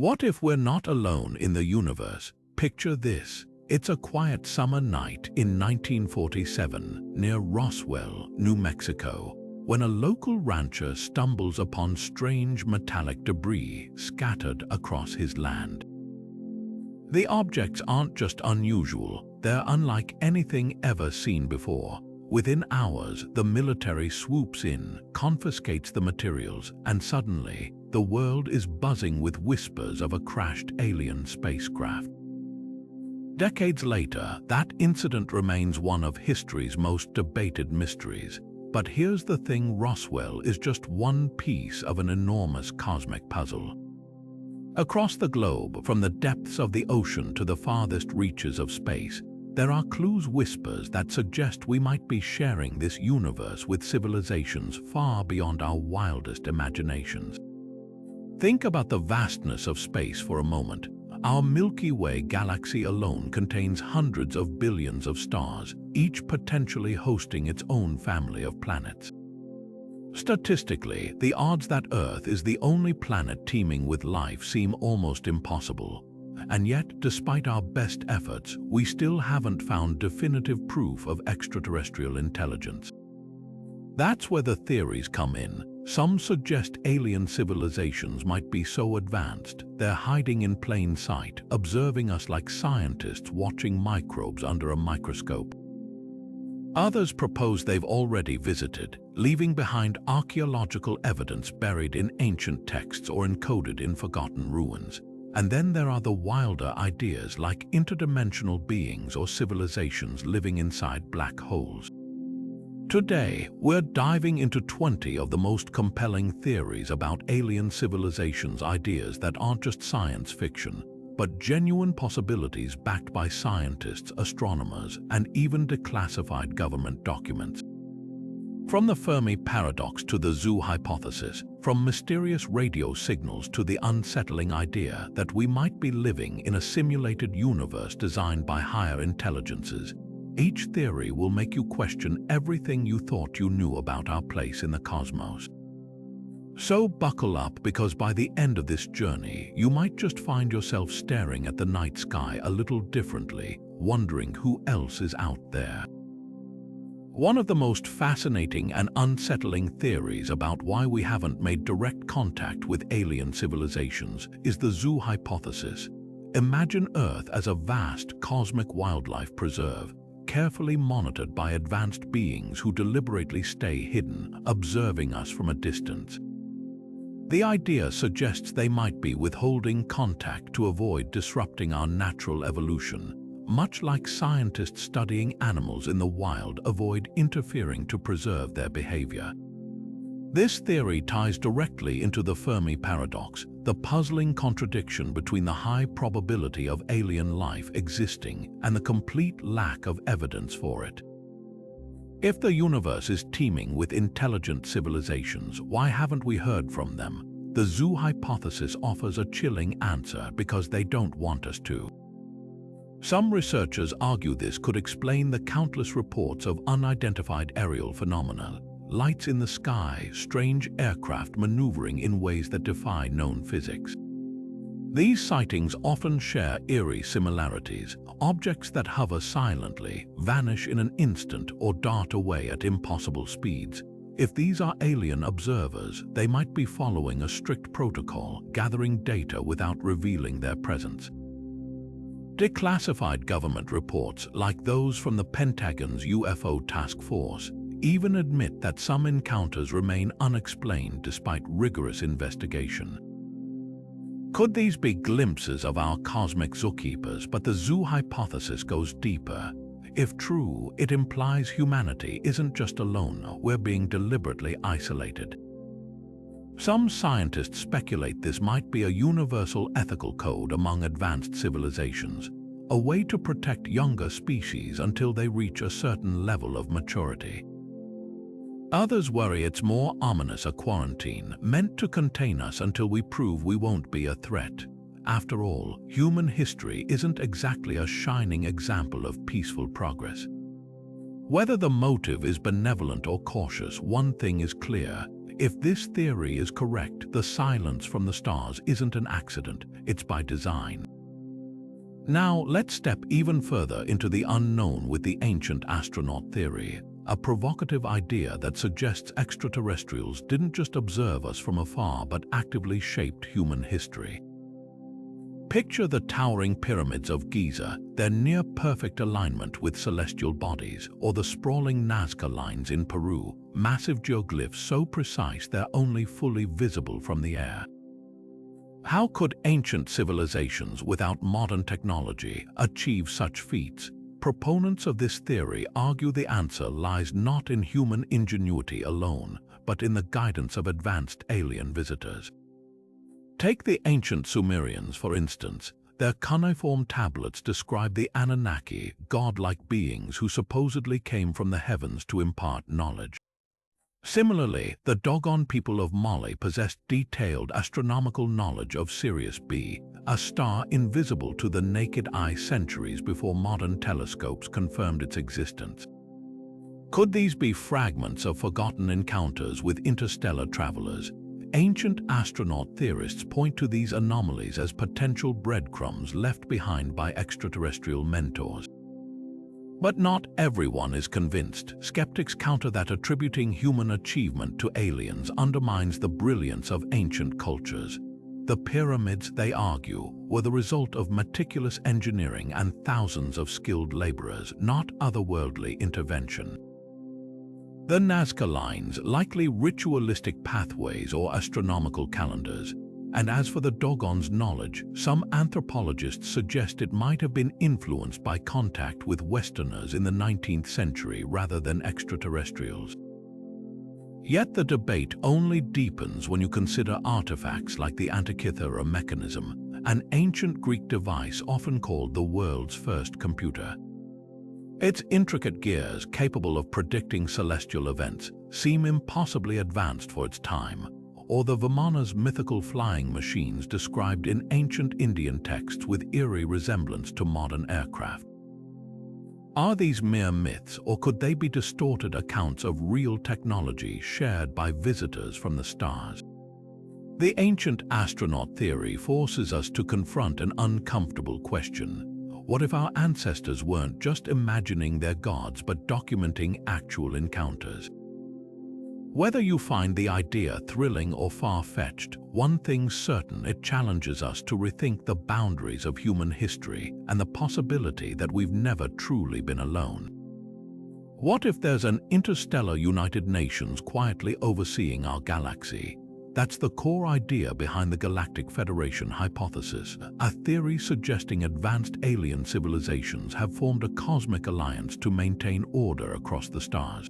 What if we're not alone in the universe? Picture this. It's a quiet summer night in 1947 near Roswell, New Mexico, when a local rancher stumbles upon strange metallic debris scattered across his land. The objects aren't just unusual, they're unlike anything ever seen before. Within hours, the military swoops in, confiscates the materials, and suddenly, the world is buzzing with whispers of a crashed alien spacecraft. Decades later, that incident remains one of history's most debated mysteries. But here's the thing: Roswell is just one piece of an enormous cosmic puzzle. Across the globe, from the depths of the ocean to the farthest reaches of space, there are clues, whispers that suggest we might be sharing this universe with civilizations far beyond our wildest imaginations. Think about the vastness of space for a moment. Our Milky Way galaxy alone contains hundreds of billions of stars, each potentially hosting its own family of planets. Statistically, the odds that Earth is the only planet teeming with life seem almost impossible. And yet, despite our best efforts, we still haven't found definitive proof of extraterrestrial intelligence. That's where the theories come in. Some suggest alien civilizations might be so advanced they're hiding in plain sight, observing us like scientists watching microbes under a microscope. Others propose they've already visited, leaving behind archaeological evidence buried in ancient texts or encoded in forgotten ruins. And then there are the wilder ideas like interdimensional beings or civilizations living inside black holes. Today, we're diving into 20 of the most compelling theories about alien civilizations, ideas that aren't just science fiction, but genuine possibilities backed by scientists, astronomers, and even declassified government documents. From the Fermi paradox to the zoo hypothesis, from mysterious radio signals to the unsettling idea that we might be living in a simulated universe designed by higher intelligences, each theory will make you question everything you thought you knew about our place in the cosmos. So buckle up, because by the end of this journey, you might just find yourself staring at the night sky a little differently, wondering who else is out there. One of the most fascinating and unsettling theories about why we haven't made direct contact with alien civilizations is the zoo hypothesis. Imagine Earth as a vast cosmic wildlife preserve, carefully monitored by advanced beings who deliberately stay hidden, observing us from a distance. The idea suggests they might be withholding contact to avoid disrupting our natural evolution, much like scientists studying animals in the wild avoid interfering to preserve their behavior. This theory ties directly into the Fermi paradox, the puzzling contradiction between the high probability of alien life existing and the complete lack of evidence for it. If the universe is teeming with intelligent civilizations, why haven't we heard from them? The zoo hypothesis offers a chilling answer: because they don't want us to. Some researchers argue this could explain the countless reports of unidentified aerial phenomena, lights in the sky, strange aircraft maneuvering in ways that defy known physics. These sightings often share eerie similarities: objects that hover silently, vanish in an instant, or dart away at impossible speeds. If these are alien observers, they might be following a strict protocol, gathering data without revealing their presence. Declassified government reports, like those from the Pentagon's UFO task force, even admit that some encounters remain unexplained despite rigorous investigation. Could these be glimpses of our cosmic zookeepers? But the zoo hypothesis goes deeper. If true, it implies humanity isn't just alone, we're being deliberately isolated. Some scientists speculate this might be a universal ethical code among advanced civilizations, a way to protect younger species until they reach a certain level of maturity. Others worry it's more ominous: a quarantine meant to contain us until we prove we won't be a threat. After all, human history isn't exactly a shining example of peaceful progress. Whether the motive is benevolent or cautious, one thing is clear: If this theory is correct, the silence from the stars isn't an accident, it's by design. Now, let's step even further into the unknown with the ancient astronaut theory, a provocative idea that suggests extraterrestrials didn't just observe us from afar but actively shaped human history. Picture the towering pyramids of Giza, their near-perfect alignment with celestial bodies, or the sprawling Nazca Lines in Peru, massive geoglyphs so precise they're only fully visible from the air. How could ancient civilizations without modern technology achieve such feats? Proponents of this theory argue the answer lies not in human ingenuity alone, but in the guidance of advanced alien visitors. Take the ancient Sumerians, for instance. Their cuneiform tablets describe the Anunnaki, godlike beings who supposedly came from the heavens to impart knowledge. Similarly, the Dogon people of Mali possessed detailed astronomical knowledge of Sirius B, a star invisible to the naked eye centuries before modern telescopes confirmed its existence. Could these be fragments of forgotten encounters with interstellar travelers? Ancient astronaut theorists point to these anomalies as potential breadcrumbs left behind by extraterrestrial mentors. But not everyone is convinced. Skeptics counter that attributing human achievement to aliens undermines the brilliance of ancient cultures. The pyramids, they argue, were the result of meticulous engineering and thousands of skilled laborers, not otherworldly intervention. The Nazca Lines, likely ritualistic pathways or astronomical calendars. And as for the Dogon's knowledge, some anthropologists suggest it might have been influenced by contact with Westerners in the 19th century rather than extraterrestrials. Yet the debate only deepens when you consider artifacts like the Antikythera mechanism, an ancient Greek device often called the world's first computer. Its intricate gears, capable of predicting celestial events, seem impossibly advanced for its time, or the Vimana's mythical flying machines described in ancient Indian texts with eerie resemblance to modern aircraft. Are these mere myths, or could they be distorted accounts of real technology shared by visitors from the stars? The ancient astronaut theory forces us to confront an uncomfortable question. What if our ancestors weren't just imagining their gods but documenting actual encounters? Whether you find the idea thrilling or far-fetched, one thing's certain: it challenges us to rethink the boundaries of human history and the possibility that we've never truly been alone. What if there's an interstellar United Nations quietly overseeing our galaxy? That's the core idea behind the Galactic Federation hypothesis, a theory suggesting advanced alien civilizations have formed a cosmic alliance to maintain order across the stars.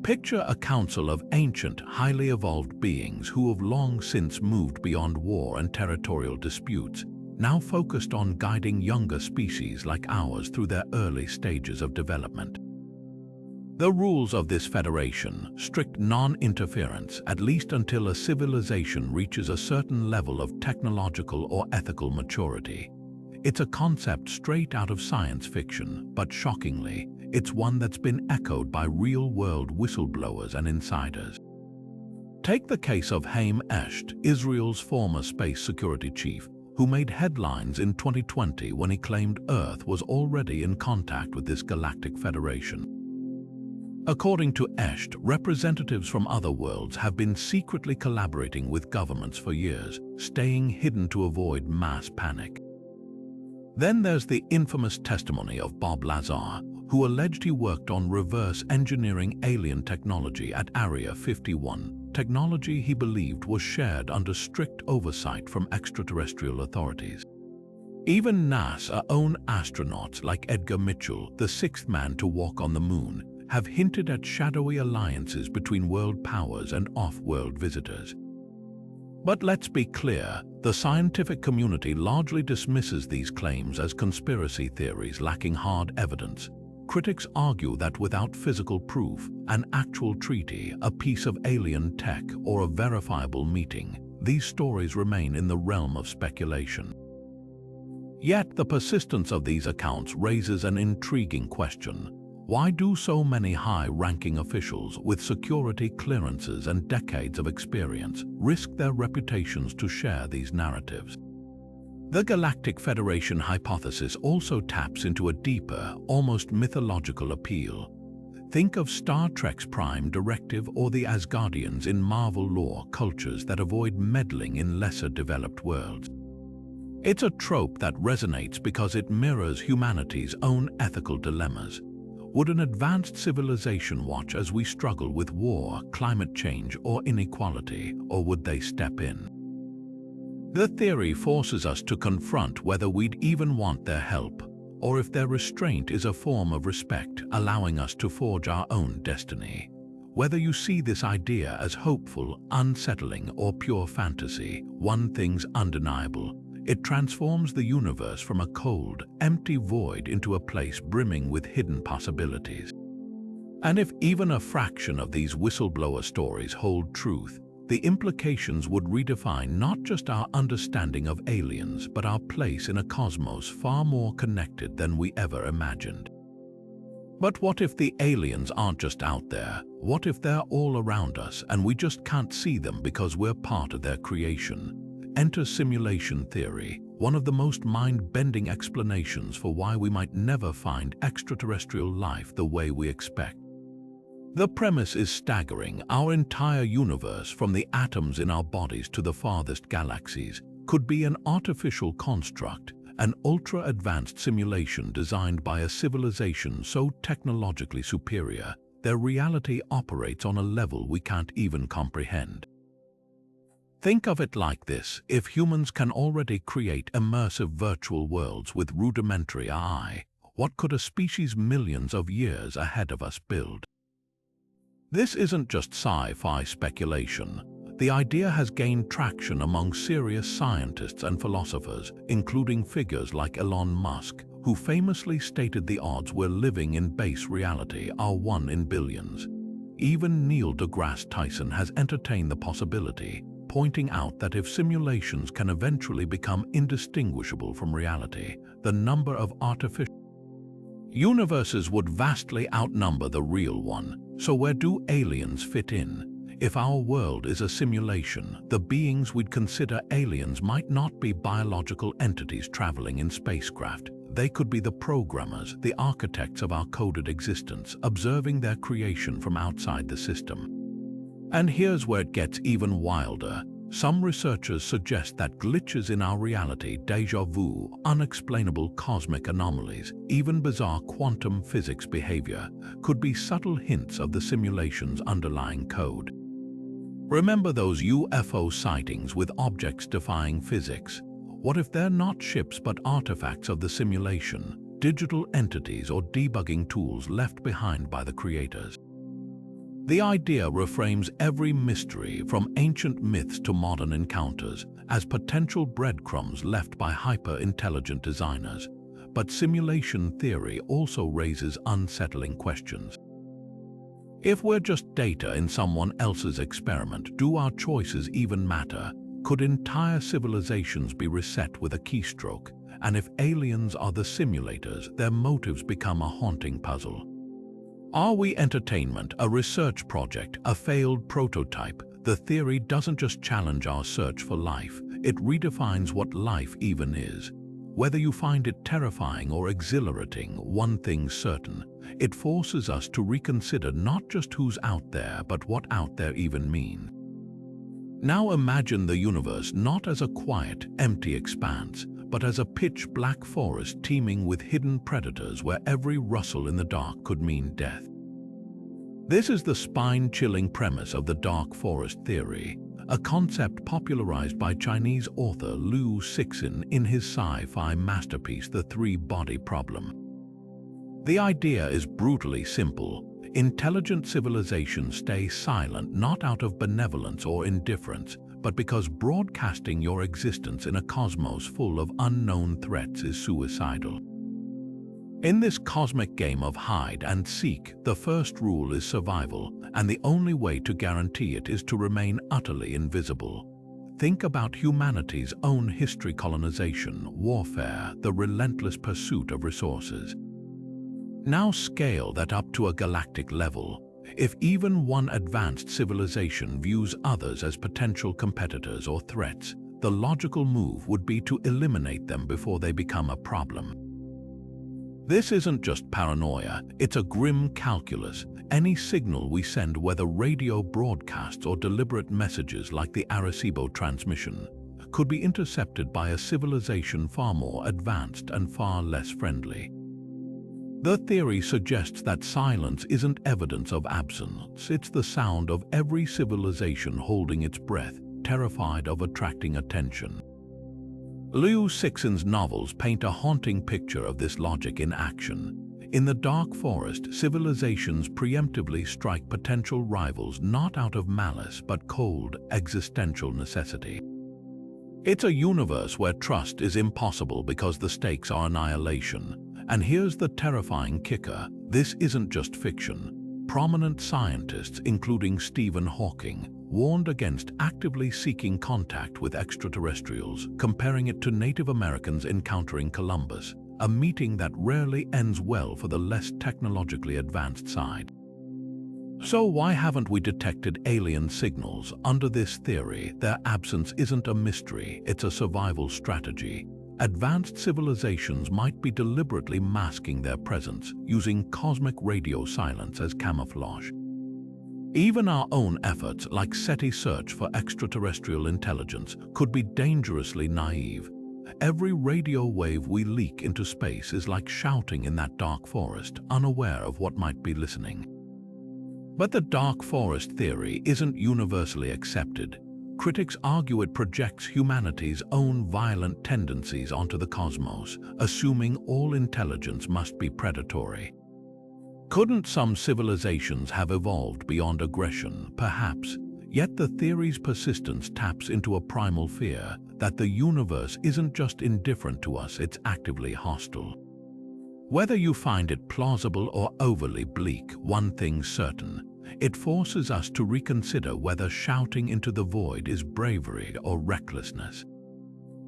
Picture a council of ancient, highly evolved beings who have long since moved beyond war and territorial disputes, now focused on guiding younger species like ours through their early stages of development. The rules of this federation: strict non-interference, at least until a civilization reaches a certain level of technological or ethical maturity. It's a concept straight out of science fiction, but shockingly, it's one that's been echoed by real-world whistleblowers and insiders. Take the case of Haim Eshed, Israel's former space security chief, who made headlines in 2020 when he claimed Earth was already in contact with this Galactic Federation. According to Eshed, representatives from other worlds have been secretly collaborating with governments for years, staying hidden to avoid mass panic. Then there's the infamous testimony of Bob Lazar, who alleged he worked on reverse engineering alien technology at Area 51, technology he believed was shared under strict oversight from extraterrestrial authorities. Even NASA's own astronauts like Edgar Mitchell, the sixth man to walk on the moon, have hinted at shadowy alliances between world powers and off-world visitors. But let's be clear, the scientific community largely dismisses these claims as conspiracy theories lacking hard evidence. Critics argue that without physical proof, an actual treaty, a piece of alien tech, or a verifiable meeting, these stories remain in the realm of speculation. Yet the persistence of these accounts raises an intriguing question. Why do so many high-ranking officials with security clearances and decades of experience risk their reputations to share these narratives? The Galactic Federation hypothesis also taps into a deeper, almost mythological appeal. Think of Star Trek's Prime Directive or the Asgardians in Marvel lore cultures that avoid meddling in lesser-developed worlds. It's a trope that resonates because it mirrors humanity's own ethical dilemmas. Would an advanced civilization watch as we struggle with war, climate change, or inequality, or would they step in? The theory forces us to confront whether we'd even want their help, or if their restraint is a form of respect, allowing us to forge our own destiny. Whether you see this idea as hopeful, unsettling, or pure fantasy, one thing's undeniable. It transforms the universe from a cold, empty void into a place brimming with hidden possibilities. And if even a fraction of these whistleblower stories hold truth, the implications would redefine not just our understanding of aliens, but our place in a cosmos far more connected than we ever imagined. But what if the aliens aren't just out there? What if they're all around us and we just can't see them because we're part of their creation? Enter simulation theory, one of the most mind-bending explanations for why we might never find extraterrestrial life the way we expect. The premise is staggering. Our entire universe, from the atoms in our bodies to the farthest galaxies, could be an artificial construct, an ultra-advanced simulation designed by a civilization so technologically superior, their reality operates on a level we can't even comprehend. Think of it like this: if humans can already create immersive virtual worlds with rudimentary AI, what could a species millions of years ahead of us build? This isn't just sci-fi speculation. The idea has gained traction among serious scientists and philosophers, including figures like Elon Musk, who famously stated the odds we're living in base reality are 1 in billions. Even Neil deGrasse Tyson has entertained the possibility, pointing out that if simulations can eventually become indistinguishable from reality, the number of artificial universes would vastly outnumber the real one. So where do aliens fit in? If our world is a simulation, the beings we'd consider aliens might not be biological entities traveling in spacecraft. They could be the programmers, the architects of our coded existence, observing their creation from outside the system. And here's where it gets even wilder. Some researchers suggest that glitches in our reality, déjà vu, unexplainable cosmic anomalies, even bizarre quantum physics behavior, could be subtle hints of the simulation's underlying code. Remember those UFO sightings with objects defying physics? What if they're not ships but artifacts of the simulation, digital entities or debugging tools left behind by the creators? The idea reframes every mystery, from ancient myths to modern encounters, as potential breadcrumbs left by hyper-intelligent designers. But simulation theory also raises unsettling questions. If we're just data in someone else's experiment, do our choices even matter? Could entire civilizations be reset with a keystroke? And if aliens are the simulators, their motives become a haunting puzzle. Are we entertainment, a research project, a failed prototype? The theory doesn't just challenge our search for life, it redefines what life even is. Whether you find it terrifying or exhilarating, one thing's certain: it forces us to reconsider not just who's out there, but what out there even means. Now imagine the universe not as a quiet, empty expanse, but as a pitch-black forest teeming with hidden predators where every rustle in the dark could mean death. This is the spine-chilling premise of the dark forest theory, a concept popularized by Chinese author Liu Cixin in his sci-fi masterpiece The Three-Body Problem. The idea is brutally simple. Intelligent civilizations stay silent not out of benevolence or indifference, but because broadcasting your existence in a cosmos full of unknown threats is suicidal. In this cosmic game of hide and seek, the first rule is survival, and the only way to guarantee it is to remain utterly invisible. Think about humanity's own history: colonization, warfare, the relentless pursuit of resources. Now scale that up to a galactic level. If even one advanced civilization views others as potential competitors or threats, the logical move would be to eliminate them before they become a problem. This isn't just paranoia, it's a grim calculus. Any signal we send, whether radio broadcasts or deliberate messages like the Arecibo transmission, could be intercepted by a civilization far more advanced and far less friendly. The theory suggests that silence isn't evidence of absence, it's the sound of every civilization holding its breath, terrified of attracting attention. Liu Cixin's novels paint a haunting picture of this logic in action. In the dark forest, civilizations preemptively strike potential rivals not out of malice but cold, existential necessity. It's a universe where trust is impossible because the stakes are annihilation. And here's the terrifying kicker: this isn't just fiction. Prominent scientists, including Stephen Hawking, warned against actively seeking contact with extraterrestrials, comparing it to Native Americans encountering Columbus, a meeting that rarely ends well for the less technologically advanced side. So why haven't we detected alien signals? Under this theory, their absence isn't a mystery, it's a survival strategy. Advanced civilizations might be deliberately masking their presence, using cosmic radio silence as camouflage. Even our own efforts, like SETI search for extraterrestrial intelligence, could be dangerously naive. Every radio wave we leak into space is like shouting in that dark forest, unaware of what might be listening. But the dark forest theory isn't universally accepted. Critics argue it projects humanity's own violent tendencies onto the cosmos, assuming all intelligence must be predatory. Couldn't some civilizations have evolved beyond aggression? Perhaps. Yet the theory's persistence taps into a primal fear that the universe isn't just indifferent to us, it's actively hostile. Whether you find it plausible or overly bleak, one thing's certain: it forces us to reconsider whether shouting into the void is bravery or recklessness.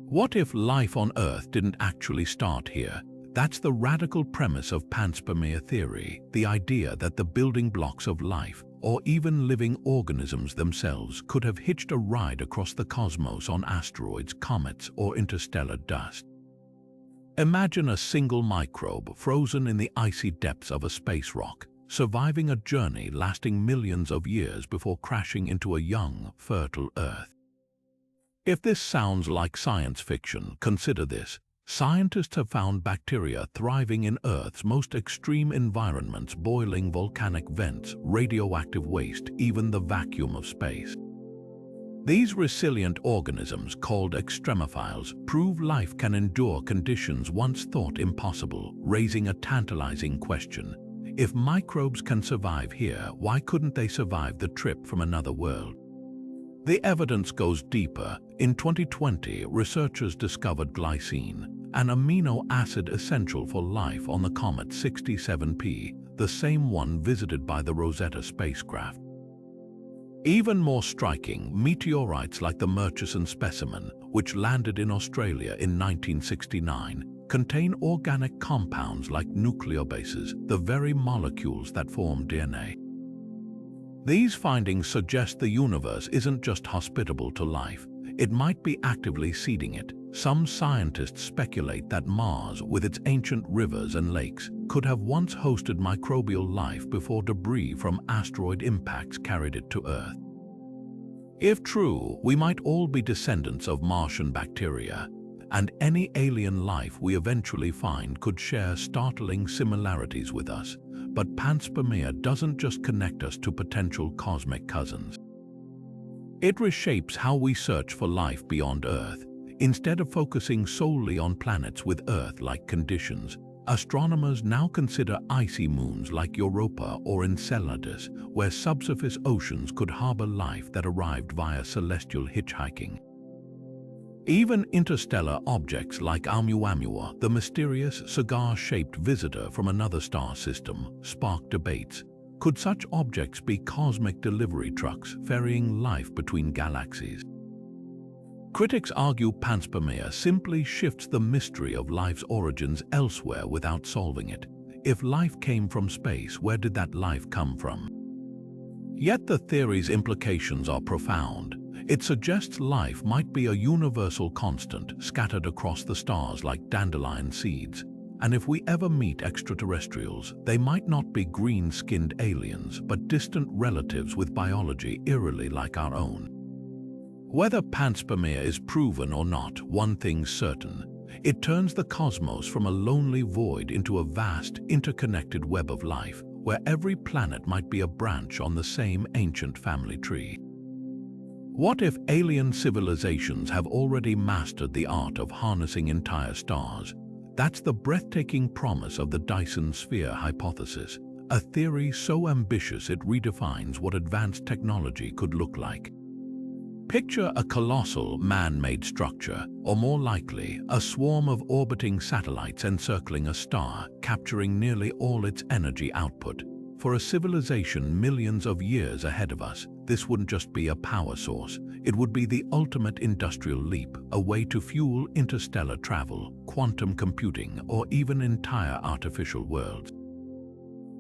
What if life on Earth didn't actually start here? That's the radical premise of Panspermia theory, the idea that the building blocks of life, or even living organisms themselves, could have hitched a ride across the cosmos on asteroids, comets, or interstellar dust. Imagine a single microbe frozen in the icy depths of a space rock, surviving a journey lasting millions of years before crashing into a young, fertile Earth. If this sounds like science fiction, consider this. Scientists have found bacteria thriving in Earth's most extreme environments: boiling volcanic vents, radioactive waste, even the vacuum of space. These resilient organisms, called extremophiles, prove life can endure conditions once thought impossible, raising a tantalizing question. If microbes can survive here, why couldn't they survive the trip from another world? The evidence goes deeper. In 2020, researchers discovered glycine, an amino acid essential for life on the comet 67P, the same one visited by the Rosetta spacecraft. Even more striking, meteorites like the Murchison specimen, which landed in Australia in 1969, contain organic compounds like nucleobases, the very molecules that form DNA. These findings suggest the universe isn't just hospitable to life, it might be actively seeding it. Some scientists speculate that Mars, with its ancient rivers and lakes, could have once hosted microbial life before debris from asteroid impacts carried it to Earth. If true, we might all be descendants of Martian bacteria, and any alien life we eventually find could share startling similarities with us. But Panspermia doesn't just connect us to potential cosmic cousins. It reshapes how we search for life beyond Earth. Instead of focusing solely on planets with Earth-like conditions, astronomers now consider icy moons like Europa or Enceladus, where subsurface oceans could harbor life that arrived via celestial hitchhiking. Even interstellar objects like Oumuamua, the mysterious cigar-shaped visitor from another star system, spark debates. Could such objects be cosmic delivery trucks ferrying life between galaxies? Critics argue Panspermia simply shifts the mystery of life's origins elsewhere without solving it. If life came from space, where did that life come from? Yet the theory's implications are profound. It suggests life might be a universal constant scattered across the stars like dandelion seeds. And if we ever meet extraterrestrials, they might not be green-skinned aliens, but distant relatives with biology eerily like our own. Whether Panspermia is proven or not, one thing's certain. It turns the cosmos from a lonely void into a vast, interconnected web of life, where every planet might be a branch on the same ancient family tree. What if alien civilizations have already mastered the art of harnessing entire stars? That's the breathtaking promise of the Dyson sphere hypothesis, a theory so ambitious it redefines what advanced technology could look like. Picture a colossal man-made structure, or more likely, a swarm of orbiting satellites encircling a star, capturing nearly all its energy output. For a civilization millions of years ahead of us, this wouldn't just be a power source. It would be the ultimate industrial leap, a way to fuel interstellar travel, quantum computing, or even entire artificial worlds.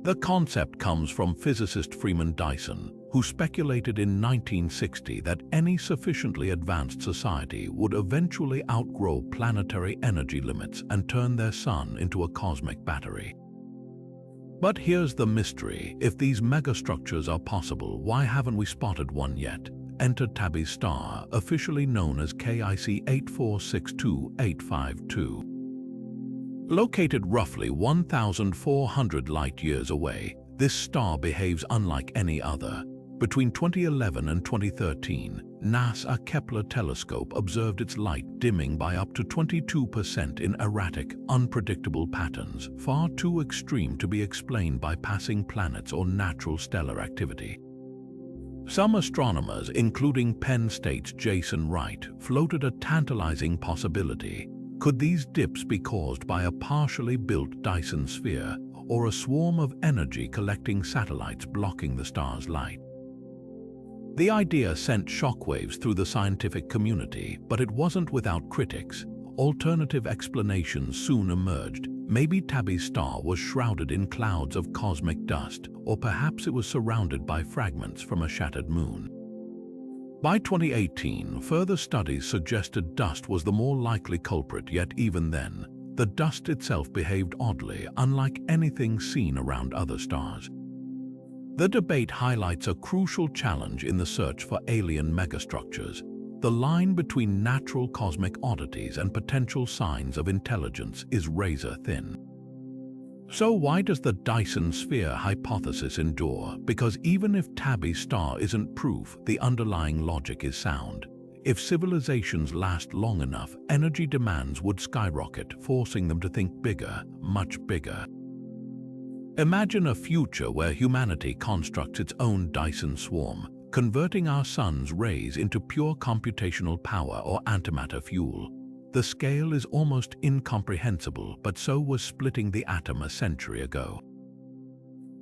The concept comes from physicist Freeman Dyson, who speculated in 1960 that any sufficiently advanced society would eventually outgrow planetary energy limits and turn their sun into a cosmic battery. But here's the mystery. If these megastructures are possible, why haven't we spotted one yet? Enter Tabby's star, officially known as KIC 8462852. Located roughly 1,400 light-years away, this star behaves unlike any other. Between 2011 and 2013, NASA's Kepler telescope observed its light dimming by up to 22% in erratic, unpredictable patterns, far too extreme to be explained by passing planets or natural stellar activity. Some astronomers, including Penn State's Jason Wright, floated a tantalizing possibility. Could these dips be caused by a partially built Dyson sphere, or a swarm of energy-collecting satellites blocking the star's light? The idea sent shockwaves through the scientific community, but it wasn't without critics. Alternative explanations soon emerged. Maybe Tabby's star was shrouded in clouds of cosmic dust, or perhaps it was surrounded by fragments from a shattered moon. By 2018, further studies suggested dust was the more likely culprit, yet even then, the dust itself behaved oddly, unlike anything seen around other stars. The debate highlights a crucial challenge in the search for alien megastructures. The line between natural cosmic oddities and potential signs of intelligence is razor-thin. So why does the Dyson sphere hypothesis endure? Because even if Tabby's star isn't proof, the underlying logic is sound. If civilizations last long enough, energy demands would skyrocket, forcing them to think bigger, much bigger. Imagine a future where humanity constructs its own Dyson swarm, converting our sun's rays into pure computational power or antimatter fuel. The scale is almost incomprehensible, but so was splitting the atom a century ago.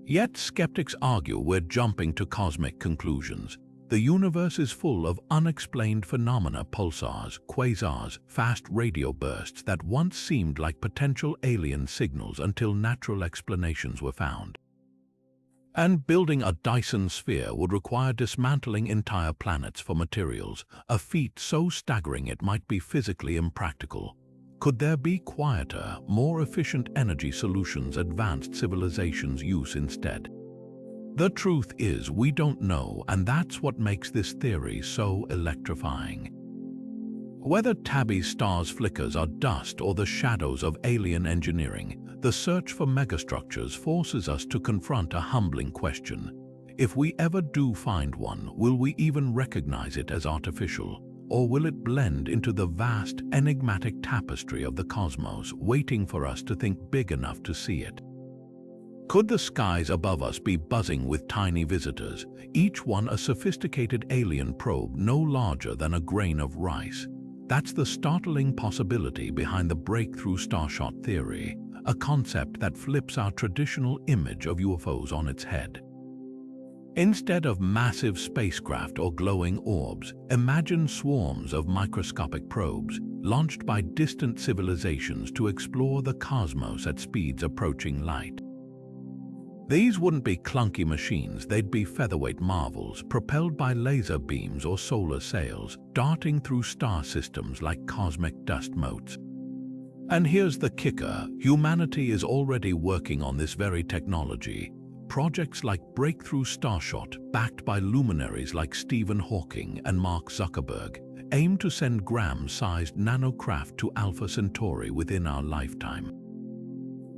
Yet skeptics argue we're jumping to cosmic conclusions. The universe is full of unexplained phenomena, pulsars, quasars, fast radio bursts that once seemed like potential alien signals until natural explanations were found. And building a Dyson sphere would require dismantling entire planets for materials, a feat so staggering it might be physically impractical. Could there be quieter, more efficient energy solutions advanced civilizations use instead? The truth is, we don't know, and that's what makes this theory so electrifying. Whether Tabby's star's flickers are dust or the shadows of alien engineering, the search for megastructures forces us to confront a humbling question. If we ever do find one, will we even recognize it as artificial? Or will it blend into the vast, enigmatic tapestry of the cosmos, waiting for us to think big enough to see it? Could the skies above us be buzzing with tiny visitors, each one a sophisticated alien probe no larger than a grain of rice? That's the startling possibility behind the breakthrough starshot theory, a concept that flips our traditional image of UFOs on its head. Instead of massive spacecraft or glowing orbs, imagine swarms of microscopic probes launched by distant civilizations to explore the cosmos at speeds approaching light. These wouldn't be clunky machines, they'd be featherweight marvels propelled by laser beams or solar sails, darting through star systems like cosmic dust motes. And here's the kicker, humanity is already working on this very technology. Projects like Breakthrough Starshot, backed by luminaries like Stephen Hawking and Mark Zuckerberg, aim to send gram-sized nanocraft to Alpha Centauri within our lifetime.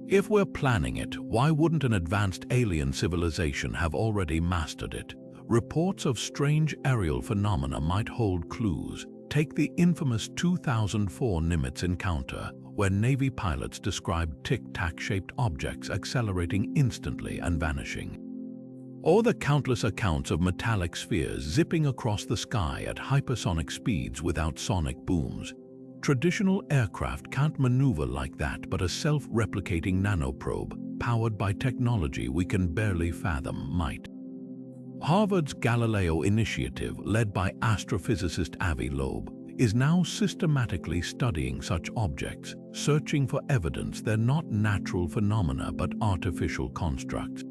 If we're planning it, why wouldn't an advanced alien civilization have already mastered it? Reports of strange aerial phenomena might hold clues. Take the infamous 2004 Nimitz encounter, where Navy pilots described tic-tac-shaped objects accelerating instantly and vanishing. Or the countless accounts of metallic spheres zipping across the sky at hypersonic speeds without sonic booms. Traditional aircraft can't maneuver like that, but a self-replicating nanoprobe, powered by technology we can barely fathom, might. Harvard's Galileo initiative, led by astrophysicist Avi Loeb, is now systematically studying such objects, searching for evidence they're not natural phenomena but artificial constructs.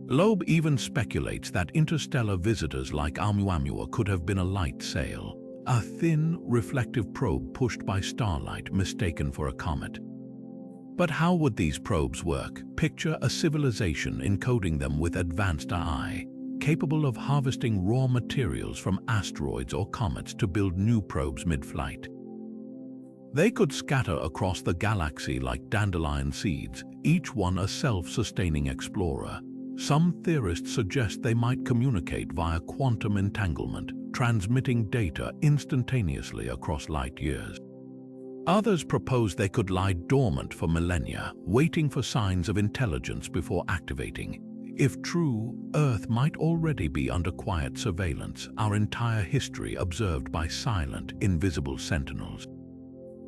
Loeb even speculates that interstellar visitors like Oumuamua could have been a light sail, a thin, reflective probe pushed by starlight mistaken for a comet. But how would these probes work? Picture a civilization encoding them with advanced AI, capable of harvesting raw materials from asteroids or comets to build new probes mid-flight. They could scatter across the galaxy like dandelion seeds, each one a self-sustaining explorer. Some theorists suggest they might communicate via quantum entanglement, transmitting data instantaneously across light years. Others propose they could lie dormant for millennia, waiting for signs of intelligence before activating. If true, Earth might already be under quiet surveillance, our entire history observed by silent, invisible sentinels.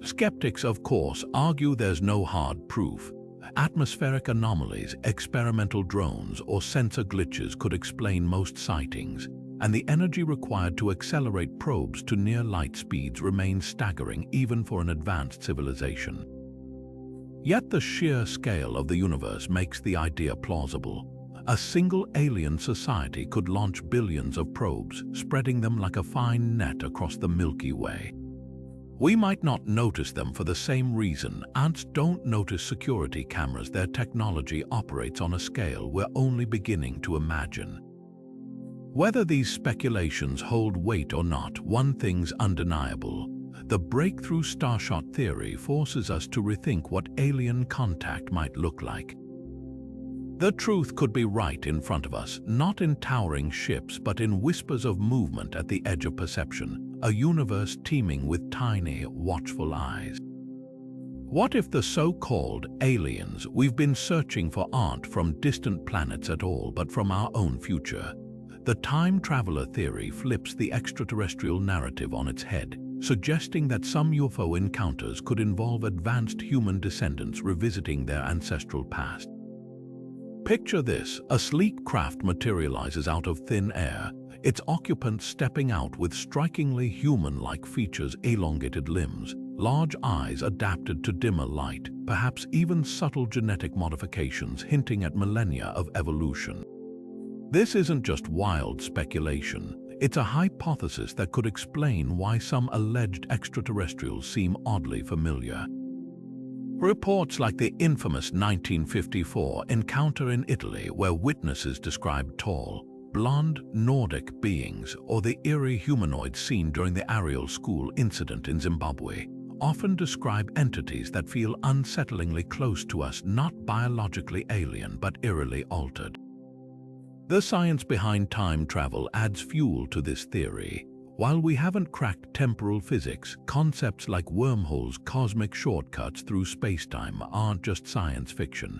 Skeptics, of course, argue there's no hard proof. Atmospheric anomalies, experimental drones, or sensor glitches could explain most sightings, and the energy required to accelerate probes to near light speeds remains staggering even for an advanced civilization. Yet the sheer scale of the universe makes the idea plausible. A single alien society could launch billions of probes, spreading them like a fine net across the Milky Way. We might not notice them for the same reason ants don't notice security cameras. Their technology operates on a scale we're only beginning to imagine. Whether these speculations hold weight or not, one thing's undeniable. The Breakthrough Starshot theory forces us to rethink what alien contact might look like. The truth could be right in front of us, not in towering ships, but in whispers of movement at the edge of perception, a universe teeming with tiny, watchful eyes. What if the so-called aliens we've been searching for aren't from distant planets at all, but from our own future? The time traveler theory flips the extraterrestrial narrative on its head, suggesting that some UFO encounters could involve advanced human descendants revisiting their ancestral past. Picture this, a sleek craft materializes out of thin air, its occupants stepping out with strikingly human-like features, elongated limbs, large eyes adapted to dimmer light, perhaps even subtle genetic modifications hinting at millennia of evolution. This isn't just wild speculation, it's a hypothesis that could explain why some alleged extraterrestrials seem oddly familiar. Reports like the infamous 1954 encounter in Italy, where witnesses described tall, blonde Nordic beings, or the eerie humanoids seen during the Ariel School incident in Zimbabwe, often describe entities that feel unsettlingly close to us, not biologically alien but eerily altered. The science behind time travel adds fuel to this theory. While we haven't cracked temporal physics, concepts like wormholes, cosmic shortcuts through spacetime aren't just science fiction.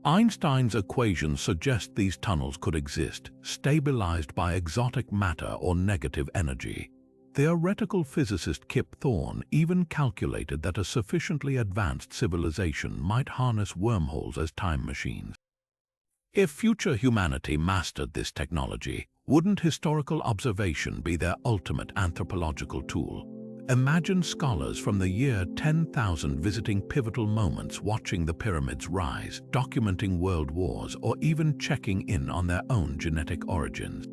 Einstein's equations suggest these tunnels could exist, stabilized by exotic matter or negative energy. Theoretical physicist Kip Thorne even calculated that a sufficiently advanced civilization might harness wormholes as time machines. If future humanity mastered this technology, wouldn't historical observation be their ultimate anthropological tool? Imagine scholars from the year 10,000 visiting pivotal moments, watching the pyramids rise, documenting world wars, or even checking in on their own genetic origins.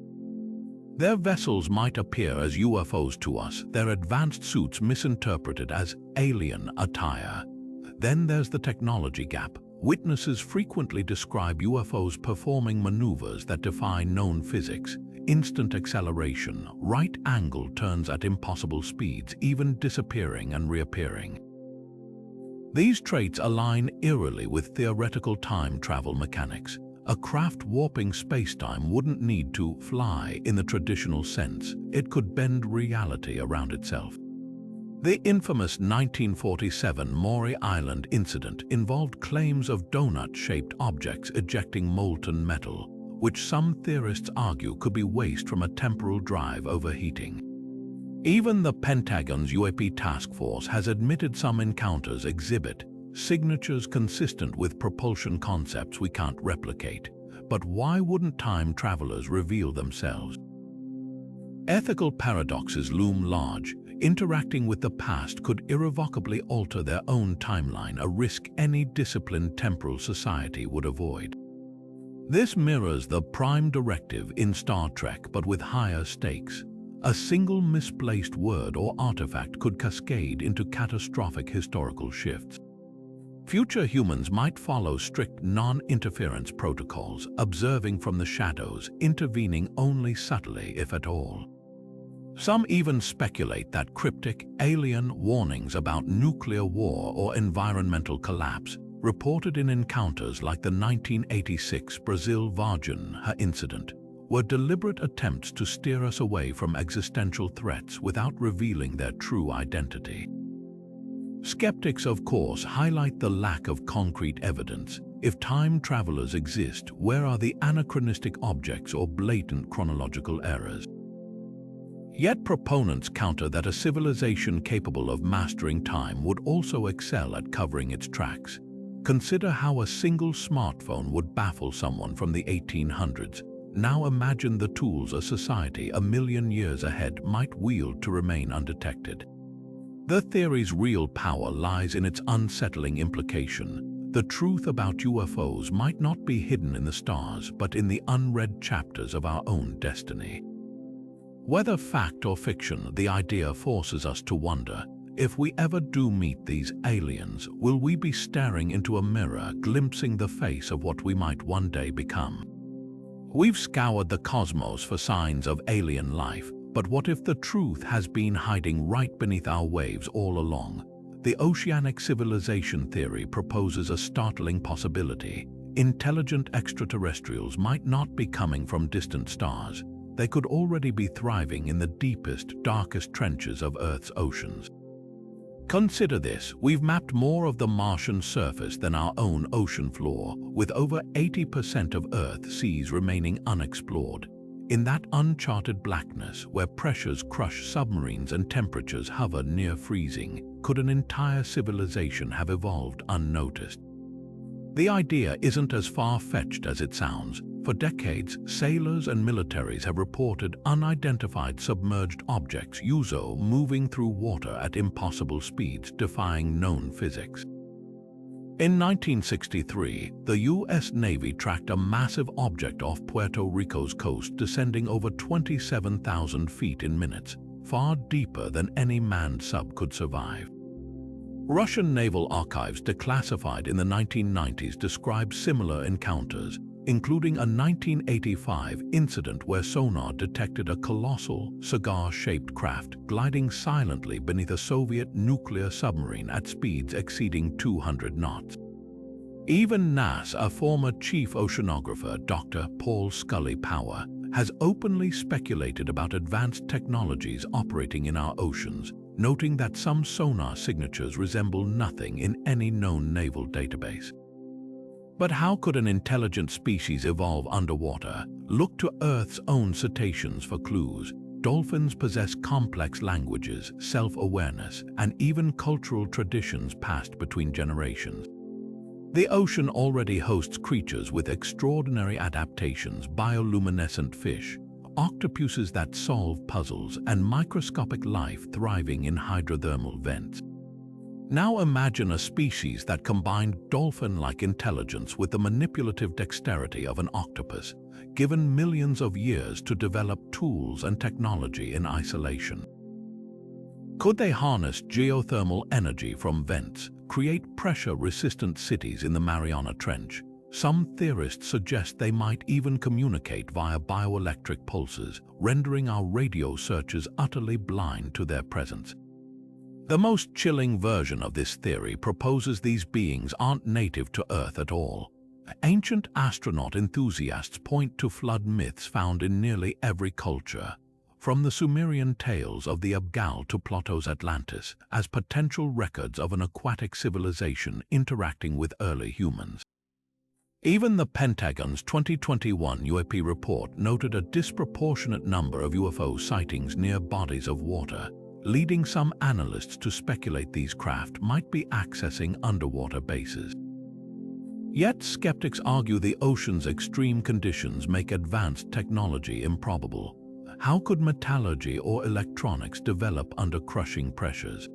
Their vessels might appear as UFOs to us, their advanced suits misinterpreted as alien attire. Then there's the technology gap. Witnesses frequently describe UFOs performing maneuvers that defy known physics: instant acceleration, right-angle turns at impossible speeds, even disappearing and reappearing. These traits align eerily with theoretical time travel mechanics. A craft warping space-time wouldn't need to fly in the traditional sense. It could bend reality around itself. The infamous 1947 Maury Island incident involved claims of donut-shaped objects ejecting molten metal, which some theorists argue could be waste from a temporal drive overheating. Even the Pentagon's UAP task force has admitted some encounters exhibit signatures consistent with propulsion concepts we can't replicate. But why wouldn't time travelers reveal themselves? Ethical paradoxes loom large. Interacting with the past could irrevocably alter their own timeline, a risk any disciplined temporal society would avoid. This mirrors the Prime Directive in Star Trek, but with higher stakes. A single misplaced word or artifact could cascade into catastrophic historical shifts. Future humans might follow strict non-interference protocols, observing from the shadows, intervening only subtly, if at all. Some even speculate that cryptic alien warnings about nuclear war or environmental collapse, reported in encounters like the 1986 Brazil Varginha incident, were deliberate attempts to steer us away from existential threats without revealing their true identity. Skeptics, of course, highlight the lack of concrete evidence. If time travelers exist, where are the anachronistic objects or blatant chronological errors? Yet proponents counter that a civilization capable of mastering time would also excel at covering its tracks. Consider how a single smartphone would baffle someone from the 1800s. Now imagine the tools a society a million years ahead might wield to remain undetected. The theory's real power lies in its unsettling implication. The truth about UFOs might not be hidden in the stars, but in the unread chapters of our own destiny. Whether fact or fiction, the idea forces us to wonder, if we ever do meet these aliens, will we be staring into a mirror, glimpsing the face of what we might one day become? We've scoured the cosmos for signs of alien life, but what if the truth has been hiding right beneath our waves all along? The oceanic civilization theory proposes a startling possibility. Intelligent extraterrestrials might not be coming from distant stars. They could already be thriving in the deepest, darkest trenches of Earth's oceans. Consider this: we've mapped more of the Martian surface than our own ocean floor, with over 80% of Earth's seas remaining unexplored. In that uncharted blackness, where pressures crush submarines and temperatures hover near freezing, could an entire civilization have evolved unnoticed? The idea isn't as far-fetched as it sounds. For decades, sailors and militaries have reported unidentified submerged objects, USO, moving through water at impossible speeds, defying known physics. In 1963, the U.S. Navy tracked a massive object off Puerto Rico's coast, descending over 27,000 feet in minutes, far deeper than any manned sub could survive. Russian naval archives declassified in the 1990s describe similar encounters, including a 1985 incident where sonar detected a colossal, cigar-shaped craft gliding silently beneath a Soviet nuclear submarine at speeds exceeding 200 knots. Even NASA, a former chief oceanographer, Dr. Paul Scully Power, has openly speculated about advanced technologies operating in our oceans, noting that some sonar signatures resemble nothing in any known naval database. But how could an intelligent species evolve underwater? Look to Earth's own cetaceans for clues. Dolphins possess complex languages, self-awareness, and even cultural traditions passed between generations. The ocean already hosts creatures with extraordinary adaptations: bioluminescent fish, octopuses that solve puzzles, and microscopic life thriving in hydrothermal vents. Now imagine a species that combined dolphin-like intelligence with the manipulative dexterity of an octopus, given millions of years to develop tools and technology in isolation. Could they harness geothermal energy from vents, create pressure-resistant cities in the Mariana Trench? Some theorists suggest they might even communicate via bioelectric pulses, rendering our radio searches utterly blind to their presence. The most chilling version of this theory proposes these beings aren't native to Earth at all. Ancient astronaut enthusiasts point to flood myths found in nearly every culture, from the Sumerian tales of the Abgal to Plato's Atlantis, as potential records of an aquatic civilization interacting with early humans. Even the Pentagon's 2021 UAP report noted a disproportionate number of UFO sightings near bodies of water, leading some analysts to speculate these craft might be accessing underwater bases. Yet skeptics argue the ocean's extreme conditions make advanced technology improbable. How could metallurgy or electronics develop under crushing pressures?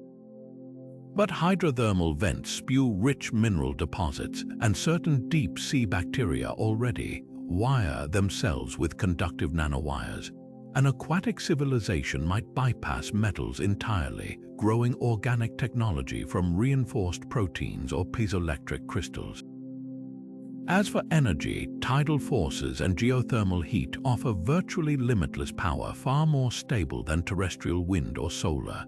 But hydrothermal vents spew rich mineral deposits, and certain deep-sea bacteria already wire themselves with conductive nanowires. An aquatic civilization might bypass metals entirely, growing organic technology from reinforced proteins or piezoelectric crystals. As for energy, tidal forces and geothermal heat offer virtually limitless power, far more stable than terrestrial wind or solar.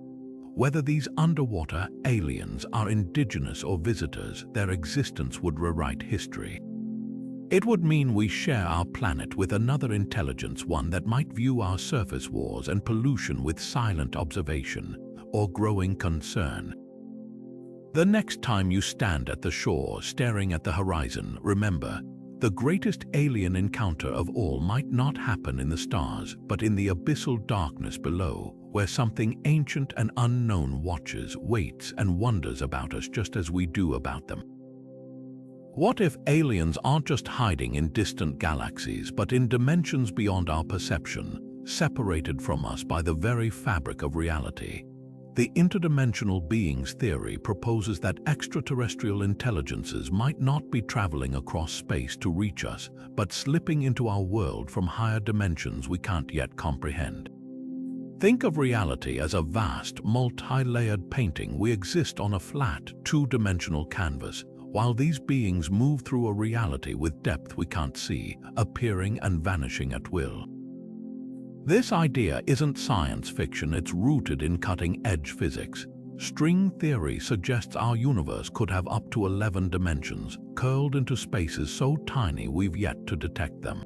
Whether these underwater aliens are indigenous or visitors, their existence would rewrite history. It would mean we share our planet with another intelligence, one that might view our surface wars and pollution with silent observation or growing concern. The next time you stand at the shore staring at the horizon, remember, the greatest alien encounter of all might not happen in the stars, but in the abyssal darkness below, where something ancient and unknown watches, waits, and wonders about us just as we do about them. What if aliens aren't just hiding in distant galaxies, but in dimensions beyond our perception, separated from us by the very fabric of reality? The interdimensional beings theory proposes that extraterrestrial intelligences might not be traveling across space to reach us, but slipping into our world from higher dimensions we can't yet comprehend. Think of reality as a vast, multi-layered painting. We exist on a flat, two-dimensional canvas, while these beings move through a reality with depth we can't see, appearing and vanishing at will. This idea isn't science fiction, it's rooted in cutting-edge physics. String theory suggests our universe could have up to 11 dimensions, curled into spaces so tiny we've yet to detect them.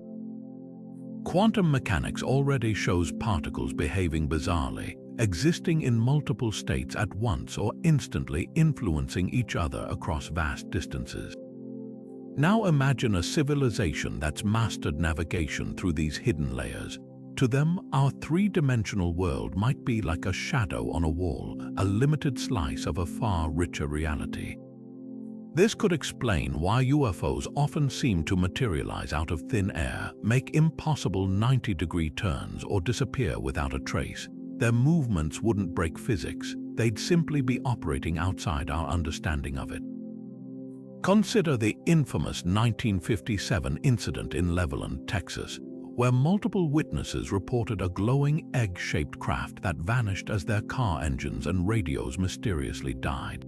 Quantum mechanics already shows particles behaving bizarrely, existing in multiple states at once or instantly influencing each other across vast distances. Now imagine a civilization that's mastered navigation through these hidden layers. To them, our three-dimensional world might be like a shadow on a wall, a limited slice of a far richer reality. This could explain why UFOs often seem to materialize out of thin air, make impossible 90-degree turns, or disappear without a trace. Their movements wouldn't break physics, they'd simply be operating outside our understanding of it. Consider the infamous 1957 incident in Levelland, Texas, where multiple witnesses reported a glowing egg-shaped craft that vanished as their car engines and radios mysteriously died.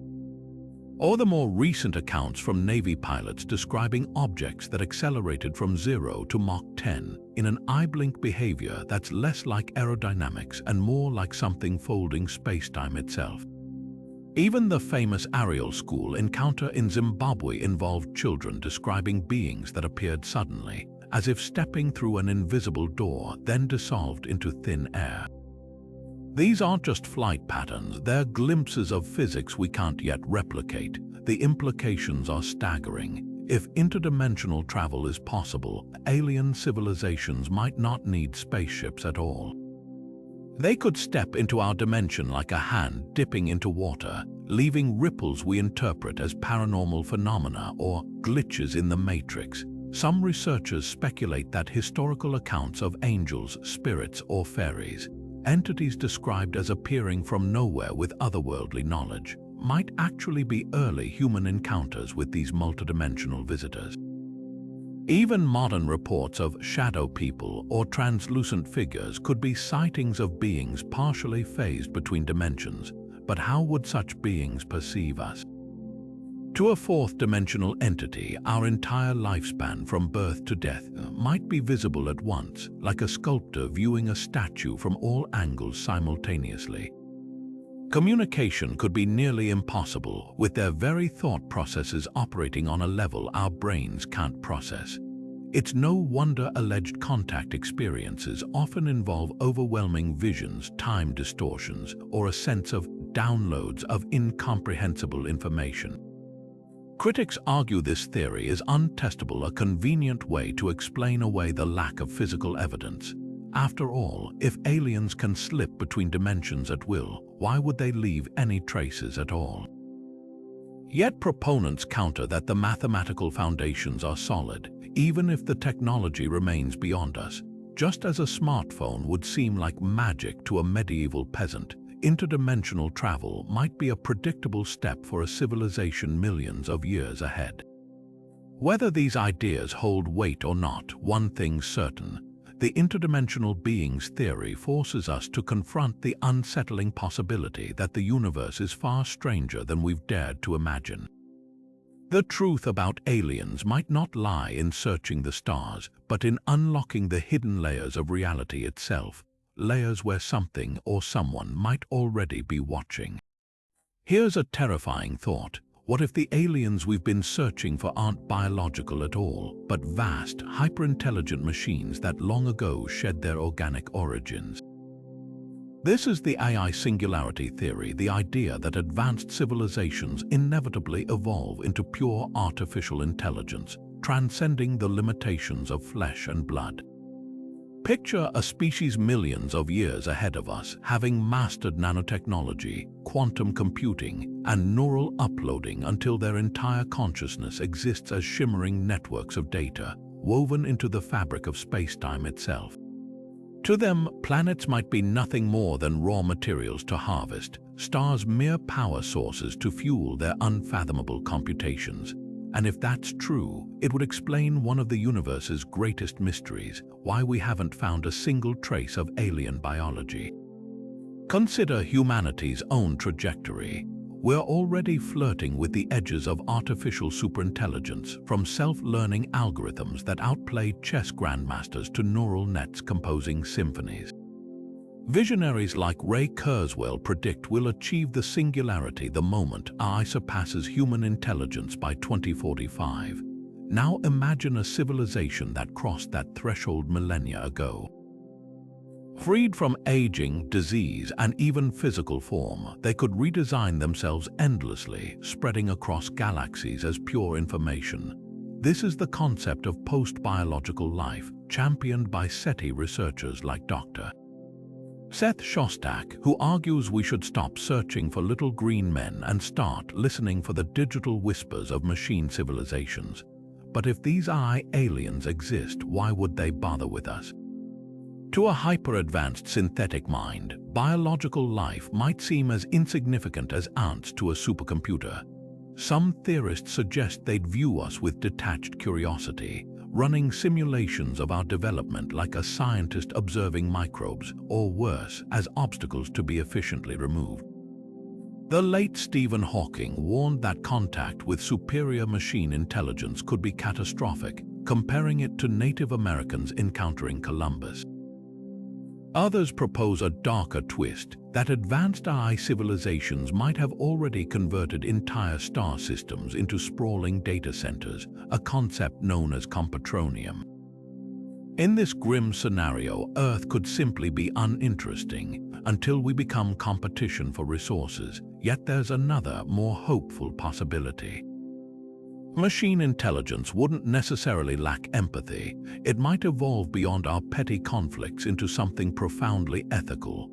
Or the more recent accounts from Navy pilots describing objects that accelerated from 0 to Mach 10 in an eye-blink behavior that's less like aerodynamics and more like something folding space-time itself. Even the famous Ariel School encounter in Zimbabwe involved children describing beings that appeared suddenly, as if stepping through an invisible door, then dissolved into thin air. These aren't just flight patterns, they're glimpses of physics we can't yet replicate. The implications are staggering. If interdimensional travel is possible, alien civilizations might not need spaceships at all. They could step into our dimension like a hand dipping into water, leaving ripples we interpret as paranormal phenomena or glitches in the matrix. Some researchers speculate that historical accounts of angels, spirits, or fairies, entities described as appearing from nowhere with otherworldly knowledge, might actually be early human encounters with these multidimensional visitors. Even modern reports of shadow people or translucent figures could be sightings of beings partially phased between dimensions, but how would such beings perceive us? To a fourth-dimensional entity, our entire lifespan from birth to death might be visible at once, like a sculptor viewing a statue from all angles simultaneously. Communication could be nearly impossible, with their very thought processes operating on a level our brains can't process. It's no wonder alleged contact experiences often involve overwhelming visions, time distortions, or a sense of downloads of incomprehensible information. Critics argue this theory is untestable, a convenient way to explain away the lack of physical evidence. After all, if aliens can slip between dimensions at will, why would they leave any traces at all? Yet proponents counter that the mathematical foundations are solid, even if the technology remains beyond us. Just as a smartphone would seem like magic to a medieval peasant, interdimensional travel might be a predictable step for a civilization millions of years ahead. Whether these ideas hold weight or not, one thing's certain: the interdimensional beings theory forces us to confront the unsettling possibility that the universe is far stranger than we've dared to imagine. The truth about aliens might not lie in searching the stars, but in unlocking the hidden layers of reality itself, layers where something or someone might already be watching. Here's a terrifying thought. What if the aliens we've been searching for aren't biological at all, but vast, hyper-intelligent machines that long ago shed their organic origins? This is the AI singularity theory, the idea that advanced civilizations inevitably evolve into pure artificial intelligence, transcending the limitations of flesh and blood. Picture a species millions of years ahead of us, having mastered nanotechnology, quantum computing, and neural uploading until their entire consciousness exists as shimmering networks of data, woven into the fabric of space-time itself. To them, planets might be nothing more than raw materials to harvest, stars mere power sources to fuel their unfathomable computations. And if that's true, it would explain one of the universe's greatest mysteries: why we haven't found a single trace of alien biology. Consider humanity's own trajectory. We're already flirting with the edges of artificial superintelligence, from self-learning algorithms that outplay chess grandmasters to neural nets composing symphonies. Visionaries like Ray Kurzweil predict we'll achieve the singularity the moment AI surpasses human intelligence by 2045. Now imagine a civilization that crossed that threshold millennia ago. Freed from aging, disease, and even physical form, they could redesign themselves endlessly, spreading across galaxies as pure information. This is the concept of post-biological life, championed by SETI researchers like Dr. Seth Shostak, who argues we should stop searching for little green men and start listening for the digital whispers of machine civilizations. But if these AI aliens exist, why would they bother with us? To a hyper-advanced synthetic mind, biological life might seem as insignificant as ants to a supercomputer. Some theorists suggest they'd view us with detached curiosity, running simulations of our development like a scientist observing microbes, or worse, as obstacles to be efficiently removed. The late Stephen Hawking warned that contact with superior machine intelligence could be catastrophic, comparing it to Native Americans encountering Columbus. Others propose a darker twist, that advanced AI civilizations might have already converted entire star systems into sprawling data centers, a concept known as competronium. In this grim scenario, Earth could simply be uninteresting until we become competition for resources. Yet there's another, more hopeful possibility. Machine intelligence wouldn't necessarily lack empathy. It might evolve beyond our petty conflicts into something profoundly ethical.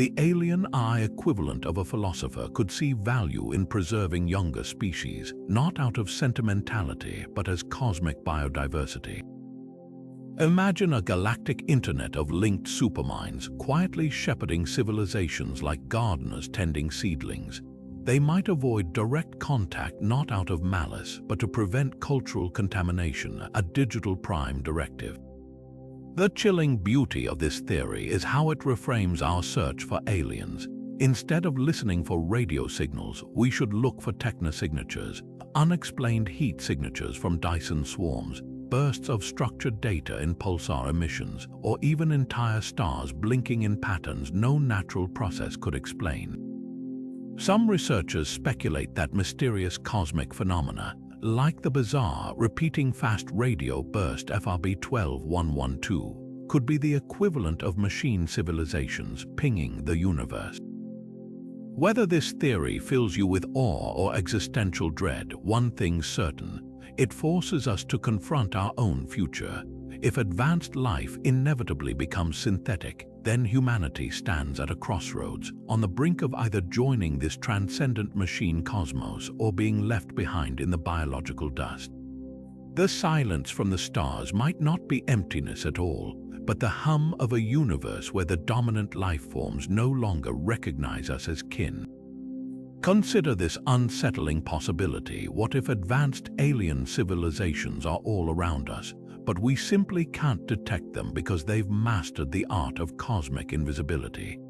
the alien eye equivalent of a philosopher could see value in preserving younger species, not out of sentimentality, but as cosmic biodiversity. Imagine a galactic internet of linked superminds quietly shepherding civilizations like gardeners tending seedlings. They might avoid direct contact not out of malice, but to prevent cultural contamination, a digital prime directive. The chilling beauty of this theory is how it reframes our search for aliens. Instead of listening for radio signals, we should look for technosignatures, unexplained heat signatures from Dyson swarms, bursts of structured data in pulsar emissions, or even entire stars blinking in patterns no natural process could explain. Some researchers speculate that mysterious cosmic phenomena, like the bizarre repeating fast radio burst FRB 12112, could be the equivalent of machine civilizations pinging the universe. Whether this theory fills you with awe or existential dread, one thing's certain: it forces us to confront our own future. If advanced life inevitably becomes synthetic, then humanity stands at a crossroads, on the brink of either joining this transcendent machine cosmos or being left behind in the biological dust. The silence from the stars might not be emptiness at all, but the hum of a universe where the dominant life forms no longer recognize us as kin. Consider this unsettling possibility. What if advanced alien civilizations are all around us, but we simply can't detect them because they've mastered the art of cosmic invisibility?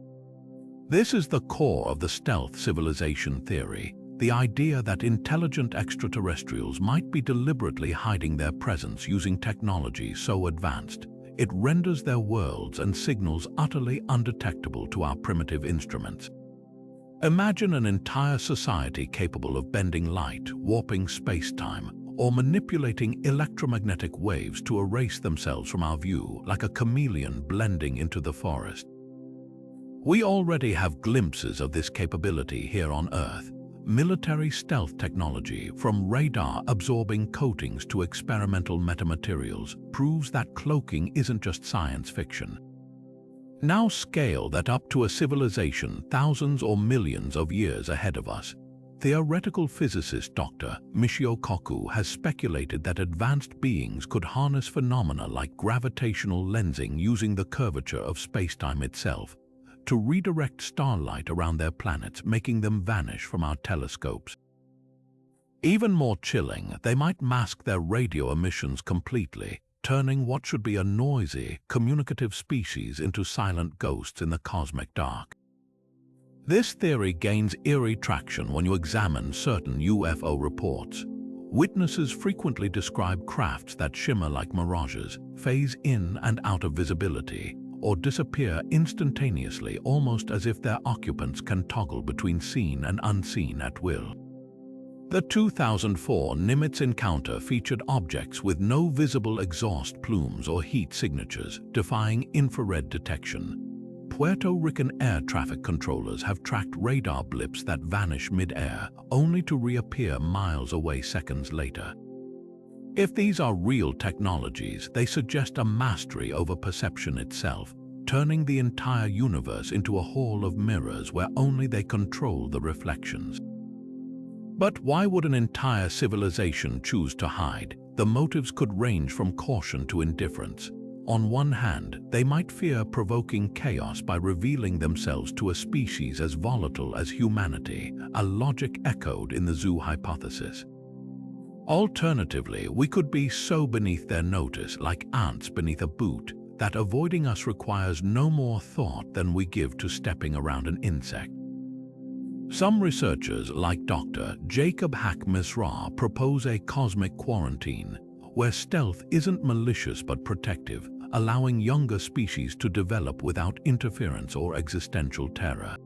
This is the core of the stealth civilization theory, the idea that intelligent extraterrestrials might be deliberately hiding their presence using technology so advanced it renders their worlds and signals utterly undetectable to our primitive instruments. Imagine an entire society capable of bending light, warping space-time, or manipulating electromagnetic waves to erase themselves from our view, like a chameleon blending into the forest. We already have glimpses of this capability here on Earth. Military stealth technology, from radar-absorbing coatings to experimental metamaterials, proves that cloaking isn't just science fiction. Now scale that up to a civilization thousands or millions of years ahead of us. Theoretical physicist Dr. Michio Kaku has speculated that advanced beings could harness phenomena like gravitational lensing using the curvature of spacetime itself to redirect starlight around their planets, making them vanish from our telescopes. Even more chilling, they might mask their radio emissions completely, turning what should be a noisy, communicative species into silent ghosts in the cosmic dark. This theory gains eerie traction when you examine certain UFO reports. Witnesses frequently describe crafts that shimmer like mirages, phase in and out of visibility, or disappear instantaneously, almost as if their occupants can toggle between seen and unseen at will. The 2004 Nimitz encounter featured objects with no visible exhaust plumes or heat signatures, defying infrared detection. Puerto Rican air traffic controllers have tracked radar blips that vanish mid-air, only to reappear miles away seconds later. If these are real technologies, they suggest a mastery over perception itself, turning the entire universe into a hall of mirrors where only they control the reflections. But why would an entire civilization choose to hide? The motives could range from caution to indifference. On one hand, they might fear provoking chaos by revealing themselves to a species as volatile as humanity, a logic echoed in the zoo hypothesis. Alternatively, we could be so beneath their notice, like ants beneath a boot, that avoiding us requires no more thought than we give to stepping around an insect. Some researchers, like Dr. Jacob Hack-Misra, propose a cosmic quarantine, where stealth isn't malicious but protective, allowing younger species to develop without interference or existential terror.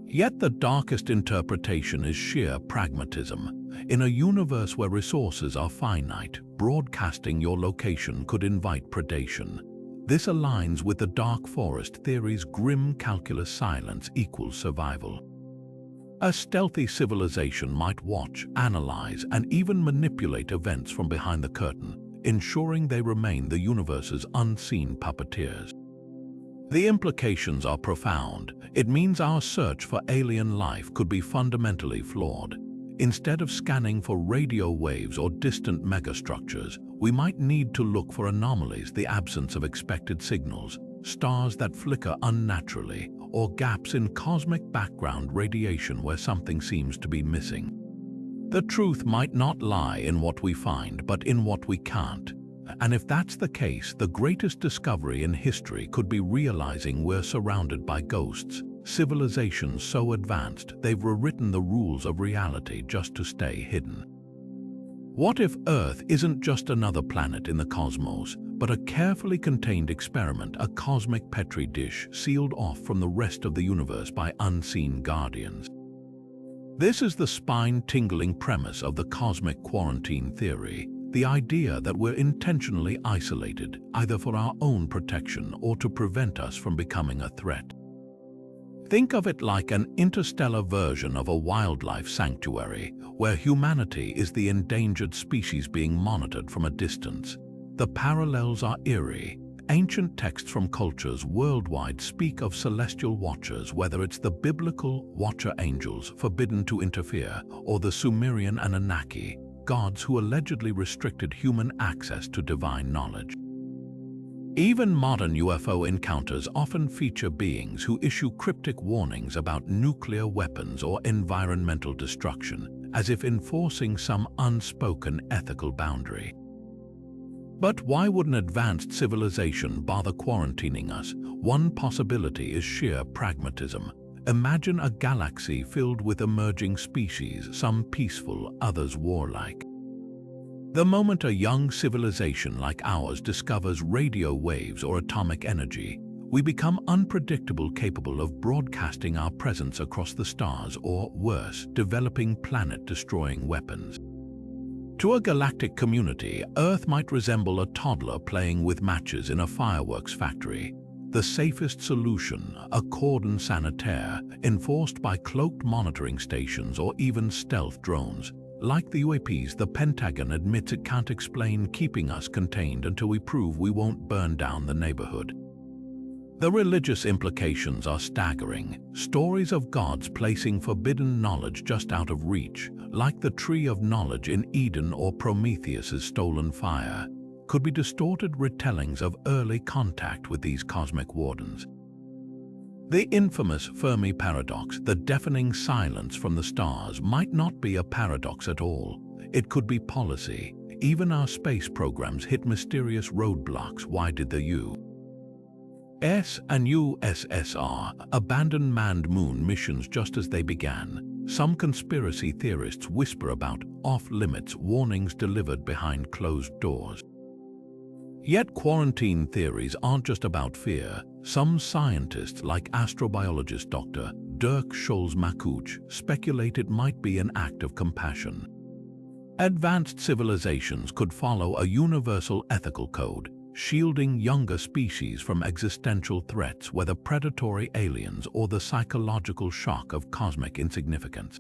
Yet the darkest interpretation is sheer pragmatism. In a universe where resources are finite, broadcasting your location could invite predation. This aligns with the dark forest theory's grim calculus: silence equals survival. A stealthy civilization might watch, analyze, and even manipulate events from behind the curtain, ensuring they remain the universe's unseen puppeteers. The implications are profound. It means our search for alien life could be fundamentally flawed. Instead of scanning for radio waves or distant megastructures, we might need to look for anomalies, the absence of expected signals, stars that flicker unnaturally, or gaps in cosmic background radiation where something seems to be missing. The truth might not lie in what we find, but in what we can't. And if that's the case, the greatest discovery in history could be realizing we're surrounded by ghosts, civilizations so advanced they've rewritten the rules of reality just to stay hidden. What if Earth isn't just another planet in the cosmos, but a carefully contained experiment, a cosmic petri dish sealed off from the rest of the universe by unseen guardians? This is the spine-tingling premise of the cosmic quarantine theory, the idea that we're intentionally isolated, either for our own protection or to prevent us from becoming a threat. Think of it like an interstellar version of a wildlife sanctuary, where humanity is the endangered species being monitored from a distance. The parallels are eerie. Ancient texts from cultures worldwide speak of celestial watchers, whether it's the biblical watcher angels forbidden to interfere, or the Sumerian Anunnaki, gods who allegedly restricted human access to divine knowledge. Even modern UFO encounters often feature beings who issue cryptic warnings about nuclear weapons or environmental destruction, as if enforcing some unspoken ethical boundary. But why would an advanced civilization bother quarantining us? One possibility is sheer pragmatism. Imagine a galaxy filled with emerging species, some peaceful, others warlike. The moment a young civilization like ours discovers radio waves or atomic energy, we become unpredictable, capable of broadcasting our presence across the stars, or worse, developing planet-destroying weapons. To a galactic community, Earth might resemble a toddler playing with matches in a fireworks factory. The safest solution, a cordon sanitaire, enforced by cloaked monitoring stations or even stealth drones. Like the UAPs, the Pentagon admits it can't explain keeping us contained until we prove we won't burn down the neighborhood. The religious implications are staggering. Stories of gods placing forbidden knowledge just out of reach, like the tree of knowledge in Eden or Prometheus's stolen fire, could be distorted retellings of early contact with these cosmic wardens. The infamous Fermi paradox, the deafening silence from the stars, might not be a paradox at all. It could be policy. Even our space programs hit mysterious roadblocks. Why did the U.S. and USSR abandon manned moon missions just as they began? Some conspiracy theorists whisper about off-limits warnings delivered behind closed doors. Yet quarantine theories aren't just about fear. Some scientists, like astrobiologist Dr. Dirk Scholz-Makuch, speculate it might be an act of compassion. Advanced civilizations could follow a universal ethical code, shielding younger species from existential threats, whether predatory aliens or the psychological shock of cosmic insignificance.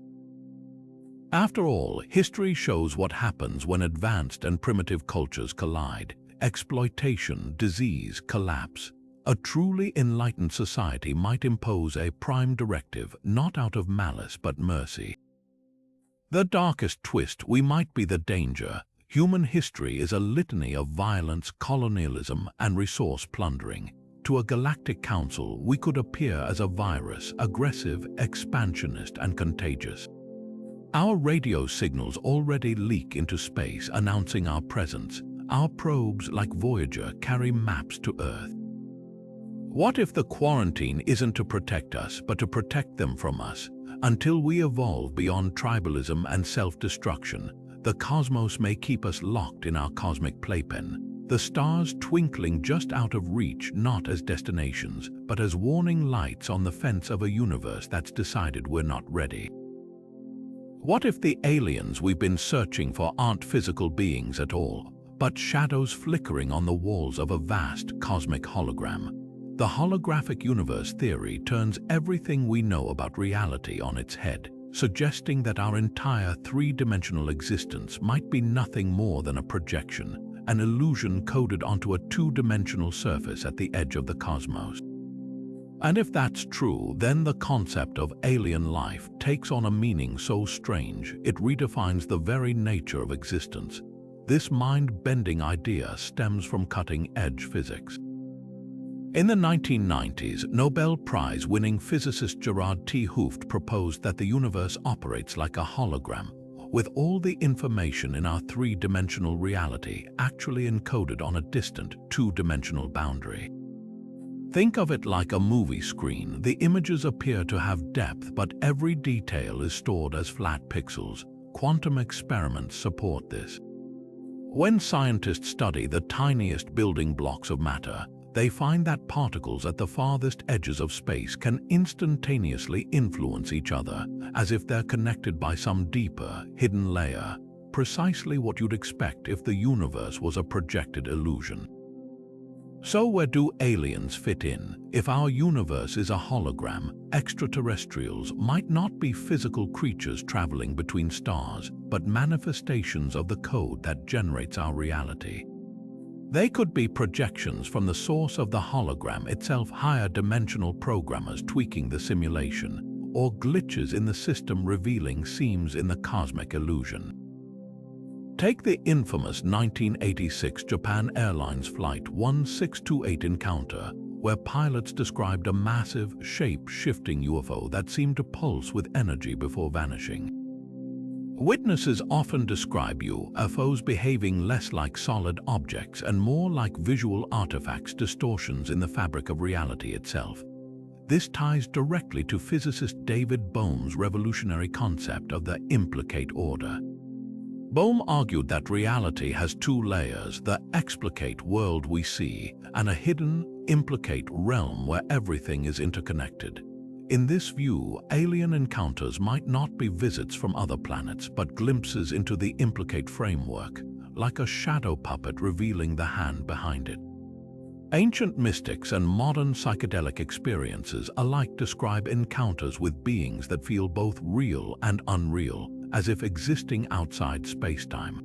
After all, history shows what happens when advanced and primitive cultures collide. Exploitation, disease, collapse. A truly enlightened society might impose a prime directive, not out of malice but mercy. The darkest twist, we might be the danger. Human history is a litany of violence, colonialism, and resource plundering. To a galactic council, we could appear as a virus, aggressive, expansionist, and contagious. Our radio signals already leak into space, announcing our presence. Our probes, like Voyager, carry maps to Earth. What if the quarantine isn't to protect us, but to protect them from us? Until we evolve beyond tribalism and self-destruction, the cosmos may keep us locked in our cosmic playpen, the stars twinkling just out of reach, not as destinations, but as warning lights on the fence of a universe that's decided we're not ready. What if the aliens we've been searching for aren't physical beings at all, but shadows flickering on the walls of a vast cosmic hologram? The holographic universe theory turns everything we know about reality on its head, suggesting that our entire three-dimensional existence might be nothing more than a projection, an illusion coded onto a two-dimensional surface at the edge of the cosmos. And if that's true, then the concept of alien life takes on a meaning so strange it redefines the very nature of existence. This mind-bending idea stems from cutting-edge physics. In the 1990s, Nobel Prize-winning physicist Gerard T. Hooft proposed that the universe operates like a hologram, with all the information in our three-dimensional reality actually encoded on a distant two-dimensional boundary. Think of it like a movie screen. The images appear to have depth, but every detail is stored as flat pixels. Quantum experiments support this. When scientists study the tiniest building blocks of matter, they find that particles at the farthest edges of space can instantaneously influence each other, as if they're connected by some deeper, hidden layer, precisely what you'd expect if the universe was a projected illusion. So where do aliens fit in? If our universe is a hologram, extraterrestrials might not be physical creatures traveling between stars, but manifestations of the code that generates our reality. They could be projections from the source of the hologram itself, higher dimensional programmers tweaking the simulation, or glitches in the system revealing seams in the cosmic illusion. Take the infamous 1986 Japan Airlines Flight 1628 encounter, where pilots described a massive, shape-shifting UFO that seemed to pulse with energy before vanishing. Witnesses often describe UFOs behaving less like solid objects and more like visual artifacts, distortions in the fabric of reality itself. This ties directly to physicist David Bohm's revolutionary concept of the implicate order. Bohm argued that reality has two layers, the explicate world we see, and a hidden, implicate realm where everything is interconnected. In this view, alien encounters might not be visits from other planets, but glimpses into the implicate framework, like a shadow puppet revealing the hand behind it. Ancient mystics and modern psychedelic experiences alike describe encounters with beings that feel both real and unreal, as if existing outside spacetime.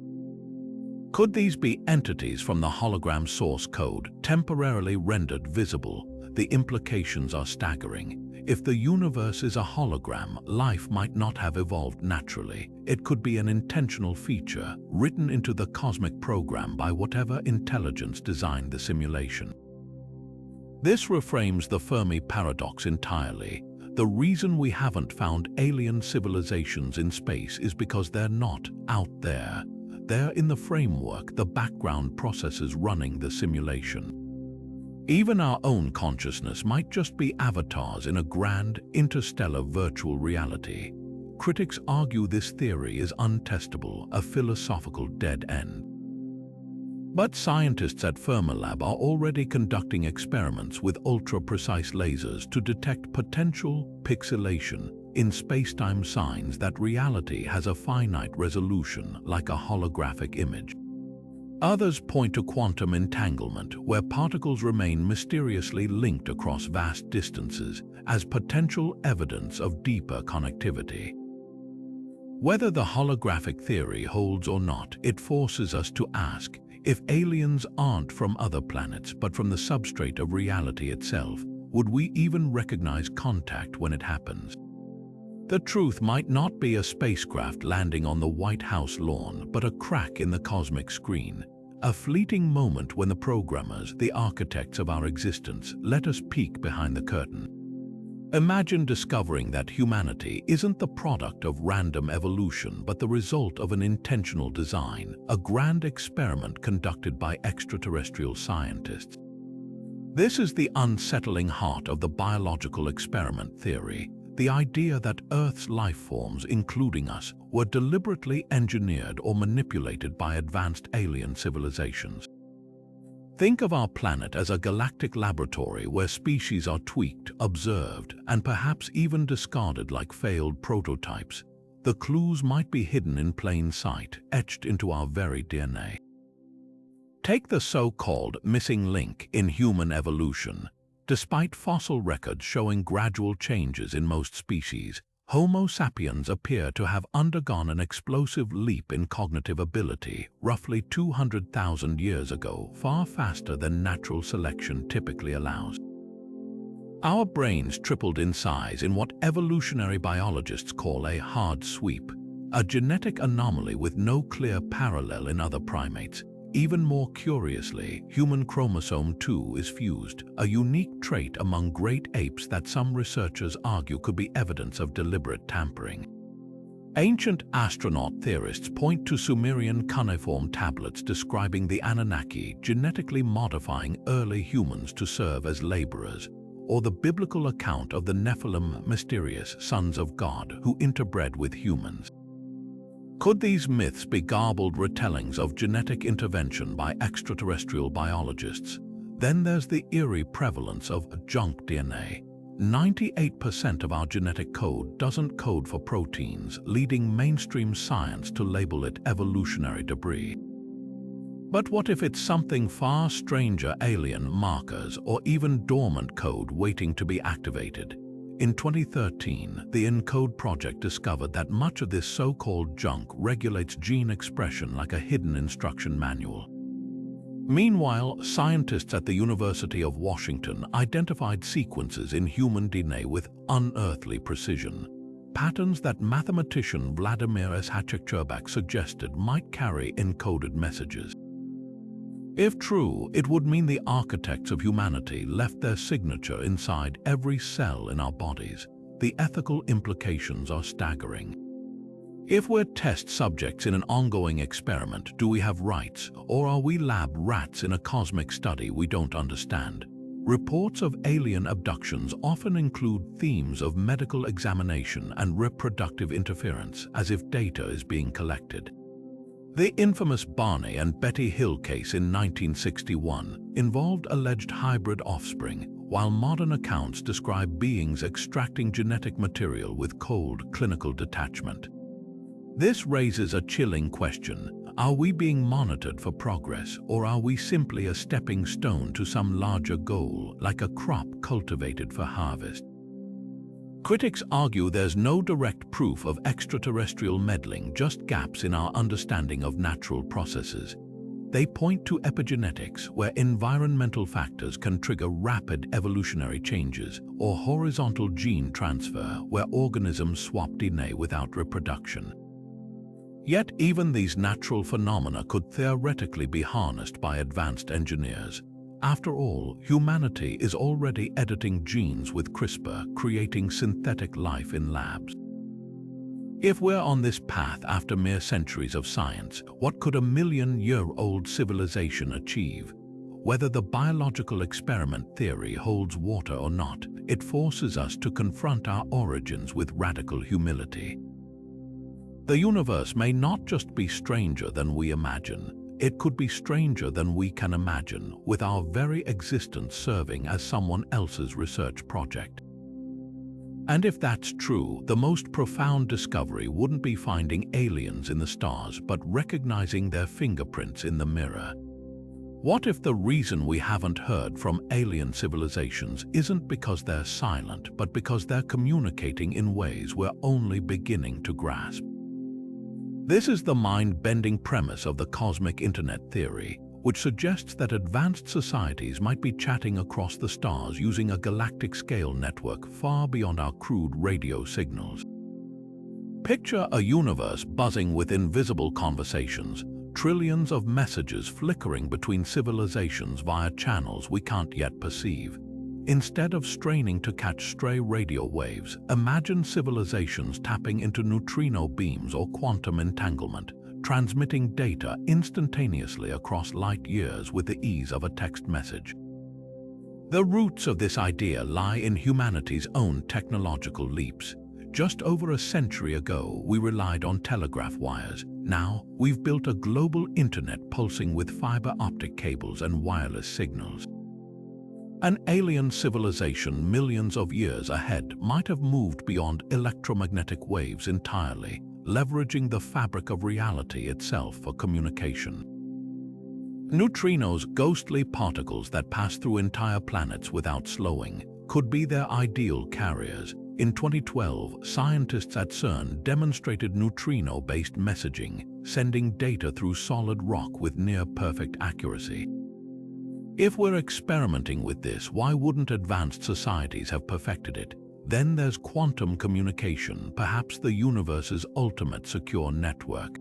Could these be entities from the hologram source code, temporarily rendered visible? The implications are staggering. If the universe is a hologram, life might not have evolved naturally. It could be an intentional feature, written into the cosmic program by whatever intelligence designed the simulation. This reframes the Fermi paradox entirely. The reason we haven't found alien civilizations in space is because they're not out there. They're in the framework, the background processes running the simulation. Even our own consciousness might just be avatars in a grand, interstellar virtual reality. Critics argue this theory is untestable, a philosophical dead end. But scientists at Fermilab are already conducting experiments with ultra-precise lasers to detect potential pixelation in spacetime, signs that reality has a finite resolution like a holographic image. Others point to quantum entanglement, where particles remain mysteriously linked across vast distances, as potential evidence of deeper connectivity. Whether the holographic theory holds or not, it forces us to ask, if aliens aren't from other planets but from the substrate of reality itself, would we even recognize contact when it happens? The truth might not be a spacecraft landing on the White House lawn, but a crack in the cosmic screen, a fleeting moment when the programmers, the architects of our existence, let us peek behind the curtain. Imagine discovering that humanity isn't the product of random evolution, but the result of an intentional design, a grand experiment conducted by extraterrestrial scientists. This is the unsettling heart of the biological experiment theory, the idea that Earth's life forms, including us, were deliberately engineered or manipulated by advanced alien civilizations. Think of our planet as a galactic laboratory where species are tweaked, observed, and perhaps even discarded like failed prototypes. The clues might be hidden in plain sight, etched into our very DNA. Take the so-called missing link in human evolution. Despite fossil records showing gradual changes in most species, Homo sapiens appear to have undergone an explosive leap in cognitive ability roughly 200,000 years ago, far faster than natural selection typically allows. Our brains tripled in size in what evolutionary biologists call a hard sweep, a genetic anomaly with no clear parallel in other primates. Even more curiously, human chromosome 2 is fused, a unique trait among great apes that some researchers argue could be evidence of deliberate tampering. Ancient astronaut theorists point to Sumerian cuneiform tablets describing the Anunnaki genetically modifying early humans to serve as laborers, or the biblical account of the Nephilim, mysterious sons of God who interbred with humans. Could these myths be garbled retellings of genetic intervention by extraterrestrial biologists? Then there's the eerie prevalence of junk DNA. 98% of our genetic code doesn't code for proteins, leading mainstream science to label it evolutionary debris. But what if it's something far stranger, alien markers, or even dormant code waiting to be activated? In 2013, the ENCODE project discovered that much of this so-called junk regulates gene expression like a hidden instruction manual. Meanwhile, scientists at the University of Washington identified sequences in human DNA with unearthly precision, patterns that mathematician Vladimir Shcherbak suggested might carry encoded messages. If true, it would mean the architects of humanity left their signature inside every cell in our bodies. The ethical implications are staggering. If we're test subjects in an ongoing experiment, do we have rights, or are we lab rats in a cosmic study we don't understand? Reports of alien abductions often include themes of medical examination and reproductive interference, as if data is being collected. The infamous Barney and Betty Hill case in 1961 involved alleged hybrid offspring, while modern accounts describe beings extracting genetic material with cold clinical detachment. This raises a chilling question. Are we being monitored for progress, or are we simply a stepping stone to some larger goal, like a crop cultivated for harvest? Critics argue there's no direct proof of extraterrestrial meddling, just gaps in our understanding of natural processes. They point to epigenetics, where environmental factors can trigger rapid evolutionary changes, or horizontal gene transfer, where organisms swap DNA without reproduction. Yet even these natural phenomena could theoretically be harnessed by advanced engineers. After all, humanity is already editing genes with CRISPR, creating synthetic life in labs. If we're on this path after mere centuries of science, what could a million-year-old civilization achieve? Whether the biological experiment theory holds water or not, it forces us to confront our origins with radical humility. The universe may not just be stranger than we imagine, it could be stranger than we can imagine, with our very existence serving as someone else's research project. And if that's true, the most profound discovery wouldn't be finding aliens in the stars, but recognizing their fingerprints in the mirror. What if the reason we haven't heard from alien civilizations isn't because they're silent, but because they're communicating in ways we're only beginning to grasp? This is the mind-bending premise of the cosmic internet theory, which suggests that advanced societies might be chatting across the stars using a galactic-scale network far beyond our crude radio signals. Picture a universe buzzing with invisible conversations, trillions of messages flickering between civilizations via channels we can't yet perceive. Instead of straining to catch stray radio waves, imagine civilizations tapping into neutrino beams or quantum entanglement, transmitting data instantaneously across light years with the ease of a text message. The roots of this idea lie in humanity's own technological leaps. Just over a century ago, we relied on telegraph wires. Now, we've built a global internet pulsing with fiber optic cables and wireless signals. An alien civilization millions of years ahead might have moved beyond electromagnetic waves entirely, leveraging the fabric of reality itself for communication. Neutrinos, ghostly particles that pass through entire planets without slowing, could be their ideal carriers. In 2012, scientists at CERN demonstrated neutrino-based messaging, sending data through solid rock with near-perfect accuracy. If we're experimenting with this, why wouldn't advanced societies have perfected it? Then there's quantum communication, perhaps the universe's ultimate secure network.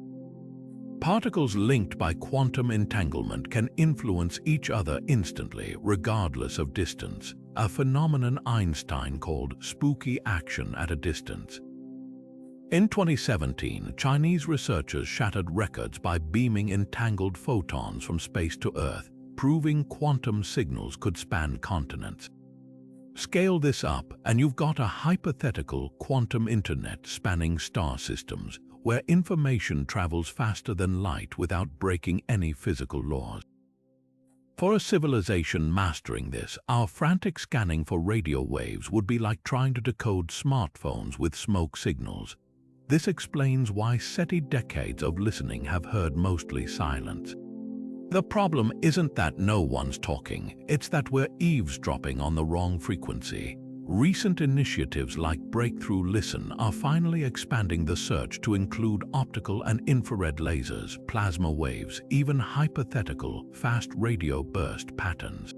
Particles linked by quantum entanglement can influence each other instantly, regardless of distance, a phenomenon Einstein called spooky action at a distance. In 2017, Chinese researchers shattered records by beaming entangled photons from space to Earth, proving quantum signals could span continents. Scale this up, and you've got a hypothetical quantum internet spanning star systems, where information travels faster than light without breaking any physical laws. For a civilization mastering this, our frantic scanning for radio waves would be like trying to decode smartphones with smoke signals. This explains why SETI decades of listening have heard mostly silence. The problem isn't that no one's talking, it's that we're eavesdropping on the wrong frequency. Recent initiatives like Breakthrough Listen are finally expanding the search to include optical and infrared lasers, plasma waves, even hypothetical fast radio burst patterns.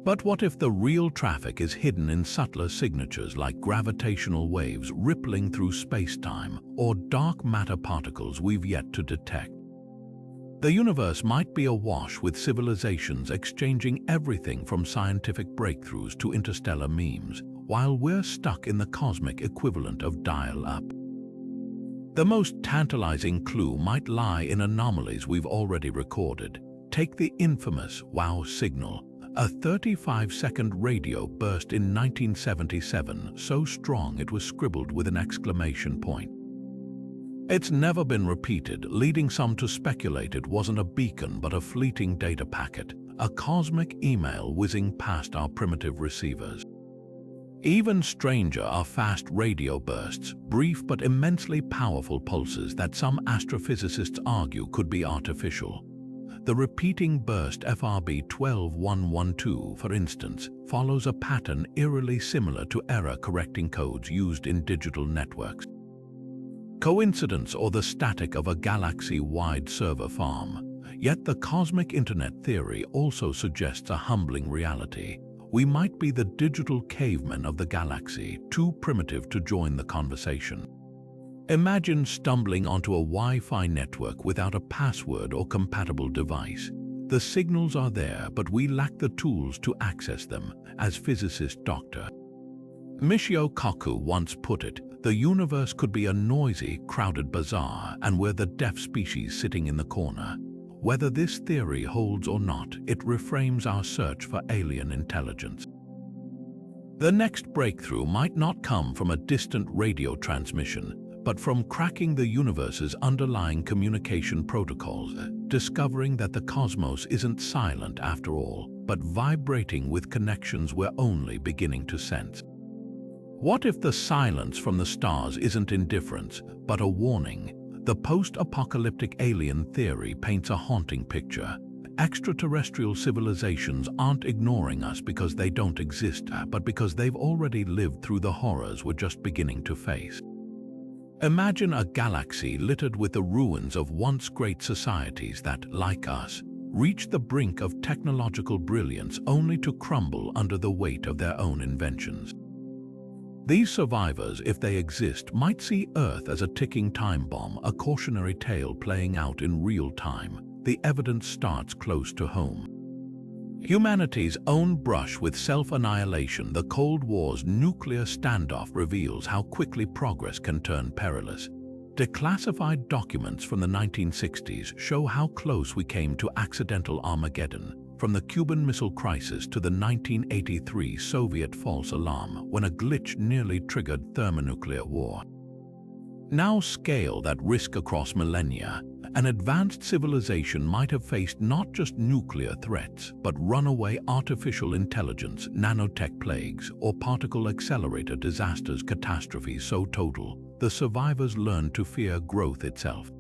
But what if the real traffic is hidden in subtler signatures like gravitational waves rippling through space-time or dark matter particles we've yet to detect? The universe might be awash with civilizations exchanging everything from scientific breakthroughs to interstellar memes, while we're stuck in the cosmic equivalent of dial-up. The most tantalizing clue might lie in anomalies we've already recorded. Take the infamous WOW signal, a 35-second radio burst in 1977, so strong it was scribbled with an exclamation point. It's never been repeated, leading some to speculate it wasn't a beacon but a fleeting data packet, a cosmic email whizzing past our primitive receivers. Even stranger are fast radio bursts, brief but immensely powerful pulses that some astrophysicists argue could be artificial. The repeating burst FRB 12112, for instance, follows a pattern eerily similar to error-correcting codes used in digital networks. Coincidence or the static of a galaxy-wide server farm? Yet the cosmic internet theory also suggests a humbling reality. We might be the digital cavemen of the galaxy, too primitive to join the conversation. Imagine stumbling onto a Wi-Fi network without a password or compatible device. The signals are there, but we lack the tools to access them, as physicist Dr. Michio Kaku once put it, the universe could be a noisy, crowded bazaar, and we're the deaf species sitting in the corner. Whether this theory holds or not, it reframes our search for alien intelligence. The next breakthrough might not come from a distant radio transmission, but from cracking the universe's underlying communication protocols, discovering that the cosmos isn't silent after all, but vibrating with connections we're only beginning to sense. What if the silence from the stars isn't indifference, but a warning? The post-apocalyptic alien theory paints a haunting picture. Extraterrestrial civilizations aren't ignoring us because they don't exist, but because they've already lived through the horrors we're just beginning to face. Imagine a galaxy littered with the ruins of once great societies that, like us, reached the brink of technological brilliance only to crumble under the weight of their own inventions. These survivors, if they exist, might see Earth as a ticking time bomb, a cautionary tale playing out in real time. The evidence starts close to home. Humanity's own brush with self-annihilation, the Cold War's nuclear standoff reveals how quickly progress can turn perilous. Declassified documents from the 1960s show how close we came to accidental Armageddon, from the Cuban Missile Crisis to the 1983 Soviet false alarm when a glitch nearly triggered thermonuclear war. Now scale that risk across millennia. An advanced civilization might have faced not just nuclear threats, but runaway artificial intelligence, nanotech plagues, or particle accelerator disasters, catastrophes so total, the survivors learned to fear growth itself.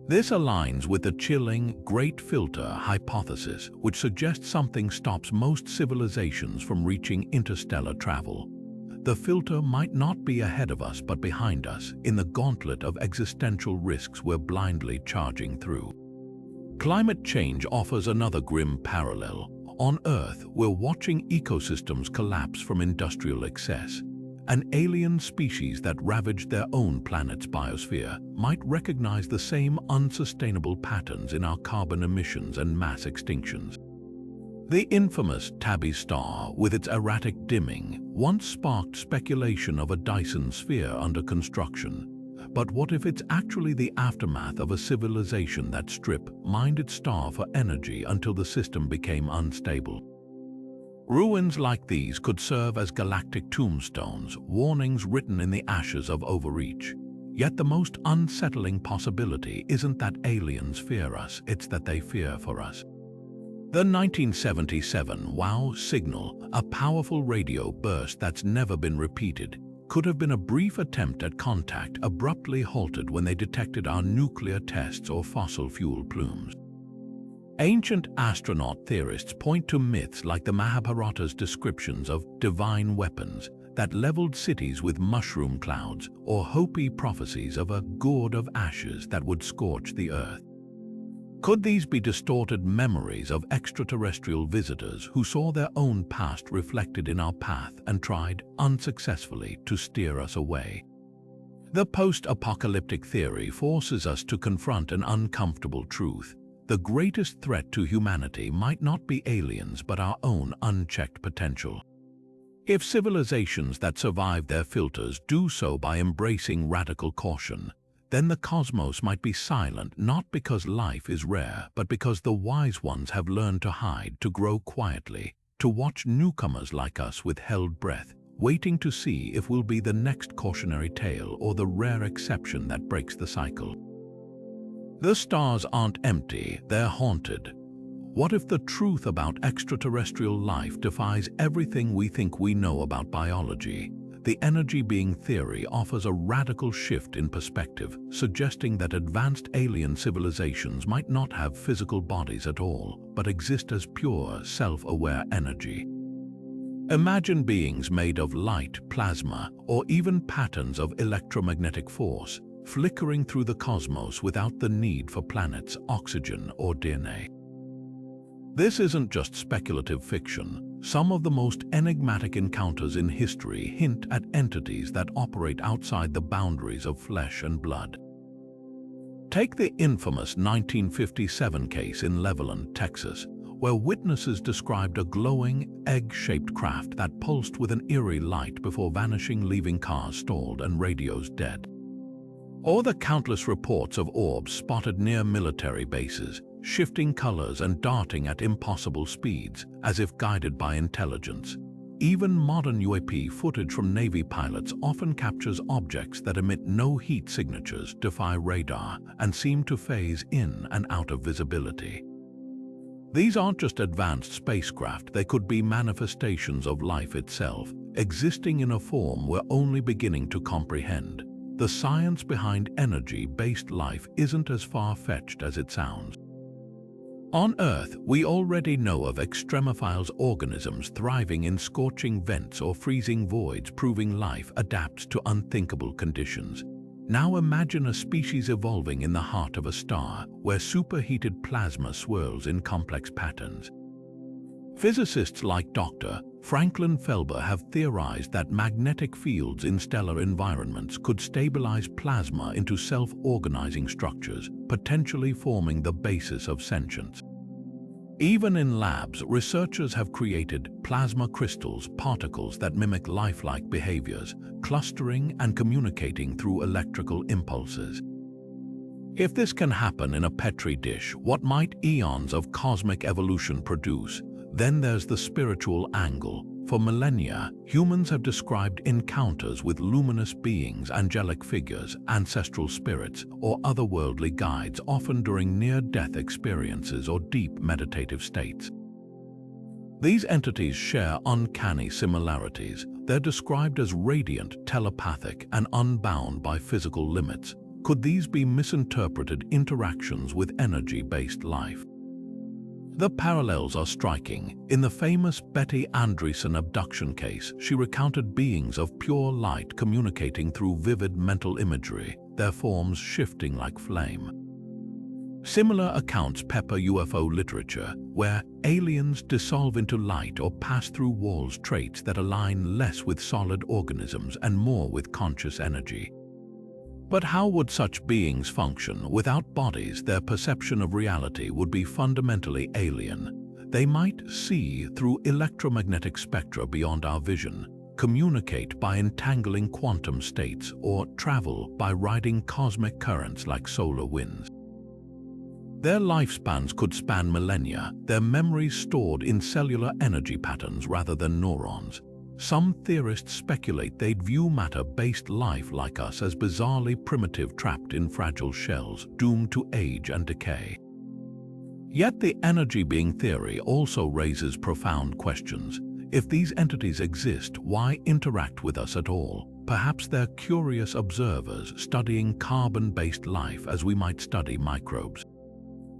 This aligns with the chilling Great Filter hypothesis, which suggests something stops most civilizations from reaching interstellar travel. The filter might not be ahead of us but behind us, in the gauntlet of existential risks we're blindly charging through. Climate change offers another grim parallel. On Earth, we're watching ecosystems collapse from industrial excess. An alien species that ravaged their own planet's biosphere might recognize the same unsustainable patterns in our carbon emissions and mass extinctions. The infamous Tabby star, with its erratic dimming, once sparked speculation of a Dyson sphere under construction. But what if it's actually the aftermath of a civilization that mined its star for energy until the system became unstable? Ruins like these could serve as galactic tombstones, warnings written in the ashes of overreach. Yet the most unsettling possibility isn't that aliens fear us, it's that they fear for us. The 1977 WOW signal, a powerful radio burst that's never been repeated, could have been a brief attempt at contact abruptly halted when they detected our nuclear tests or fossil fuel plumes. Ancient astronaut theorists point to myths like the Mahabharata's descriptions of divine weapons that leveled cities with mushroom clouds, or Hopi prophecies of a gourd of ashes that would scorch the earth. Could these be distorted memories of extraterrestrial visitors who saw their own past reflected in our path and tried, unsuccessfully, to steer us away? The post-apocalyptic theory forces us to confront an uncomfortable truth. The greatest threat to humanity might not be aliens but our own unchecked potential. If civilizations that survive their filters do so by embracing radical caution, then the cosmos might be silent not because life is rare, but because the wise ones have learned to hide, to grow quietly, to watch newcomers like us with held breath, waiting to see if we'll be the next cautionary tale or the rare exception that breaks the cycle. The stars aren't empty, they're haunted. What if the truth about extraterrestrial life defies everything we think we know about biology? The energy being theory offers a radical shift in perspective, suggesting that advanced alien civilizations might not have physical bodies at all, but exist as pure, self-aware energy. Imagine beings made of light, plasma, or even patterns of electromagnetic force, flickering through the cosmos without the need for planets, oxygen, or DNA. This isn't just speculative fiction. Some of the most enigmatic encounters in history hint at entities that operate outside the boundaries of flesh and blood. Take the infamous 1957 case in Levelland, Texas, where witnesses described a glowing, egg-shaped craft that pulsed with an eerie light before vanishing, leaving cars stalled and radios dead. Or the countless reports of orbs spotted near military bases, shifting colors and darting at impossible speeds, as if guided by intelligence. Even modern UAP footage from Navy pilots often captures objects that emit no heat signatures, defy radar, and seem to phase in and out of visibility. These aren't just advanced spacecraft, they could be manifestations of life itself, existing in a form we're only beginning to comprehend. The science behind energy-based life isn't as far-fetched as it sounds. On Earth, we already know of extremophiles organisms thriving in scorching vents or freezing voids, proving life adapts to unthinkable conditions. Now imagine a species evolving in the heart of a star, where superheated plasma swirls in complex patterns. Physicists like Dr. Franklin Felber have theorized that magnetic fields in stellar environments could stabilize plasma into self-organizing structures, potentially forming the basis of sentience. Even in labs, researchers have created plasma crystals, particles that mimic lifelike behaviors, clustering and communicating through electrical impulses. If this can happen in a petri dish, what might eons of cosmic evolution produce? Then there's the spiritual angle. For millennia, humans have described encounters with luminous beings, angelic figures, ancestral spirits, or otherworldly guides, often during near-death experiences or deep meditative states. These entities share uncanny similarities. They're described as radiant, telepathic, and unbound by physical limits. Could these be misinterpreted interactions with energy-based life? The parallels are striking. In the famous Betty Andreasson abduction case, she recounted beings of pure light communicating through vivid mental imagery, their forms shifting like flame. Similar accounts pepper UFO literature, where aliens dissolve into light or pass through walls, traits that align less with solid organisms and more with conscious energy. But how would such beings function? Without bodies, their perception of reality would be fundamentally alien. They might see through electromagnetic spectra beyond our vision, communicate by entangling quantum states, or travel by riding cosmic currents like solar winds. Their lifespans could span millennia, their memories stored in cellular energy patterns rather than neurons. Some theorists speculate they'd view matter-based life like us as bizarrely primitive, trapped in fragile shells, doomed to age and decay. Yet the energy being theory also raises profound questions. If these entities exist, why interact with us at all? Perhaps they're curious observers studying carbon-based life as we might study microbes.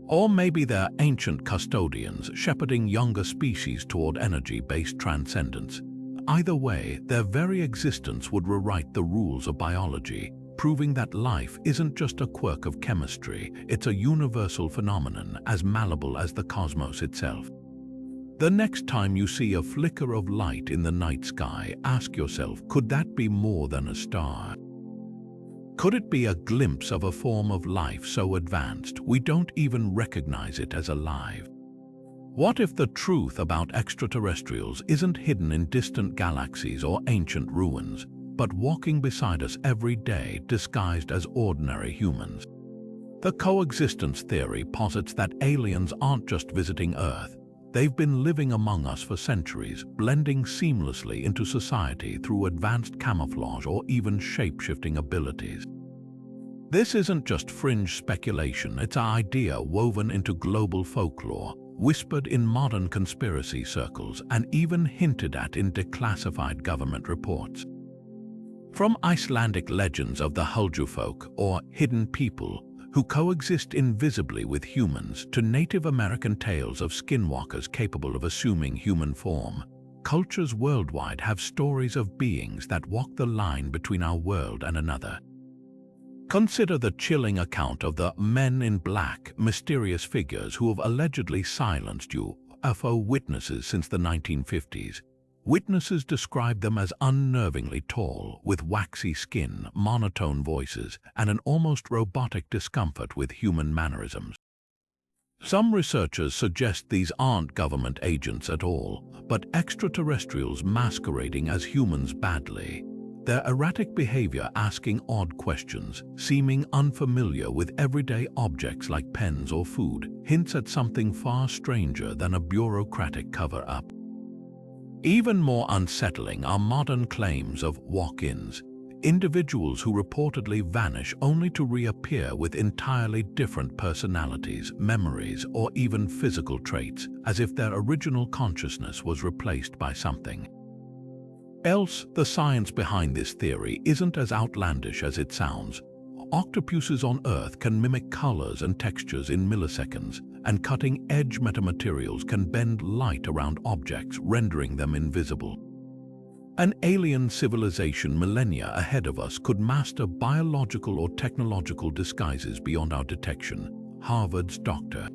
Or maybe they're ancient custodians shepherding younger species toward energy-based transcendence. Either way, their very existence would rewrite the rules of biology, proving that life isn't just a quirk of chemistry, it's a universal phenomenon as malleable as the cosmos itself. The next time you see a flicker of light in the night sky, ask yourself, could that be more than a star? Could it be a glimpse of a form of life so advanced we don't even recognize it as alive? What if the truth about extraterrestrials isn't hidden in distant galaxies or ancient ruins, but walking beside us every day disguised as ordinary humans? The coexistence theory posits that aliens aren't just visiting Earth. They've been living among us for centuries, blending seamlessly into society through advanced camouflage or even shape-shifting abilities. This isn't just fringe speculation, it's an idea woven into global folklore, whispered in modern conspiracy circles, and even hinted at in declassified government reports. From Icelandic legends of the Huldufólk, or hidden people, who coexist invisibly with humans, to Native American tales of skinwalkers capable of assuming human form, cultures worldwide have stories of beings that walk the line between our world and another. Consider the chilling account of the men in black, mysterious figures who have allegedly silenced UFO witnesses since the 1950s. Witnesses describe them as unnervingly tall, with waxy skin, monotone voices, and an almost robotic discomfort with human mannerisms. Some researchers suggest these aren't government agents at all, but extraterrestrials masquerading as humans badly. Their erratic behavior, asking odd questions, seeming unfamiliar with everyday objects like pens or food, hints at something far stranger than a bureaucratic cover-up. Even more unsettling are modern claims of walk-ins, individuals who reportedly vanish only to reappear with entirely different personalities, memories, or even physical traits, as if their original consciousness was replaced by something else. The science behind this theory isn't as outlandish as it sounds. Octopuses on Earth can mimic colors and textures in milliseconds, and cutting-edge metamaterials can bend light around objects, rendering them invisible. An alien civilization millennia ahead of us could master biological or technological disguises beyond our detection. Harvard's Dr.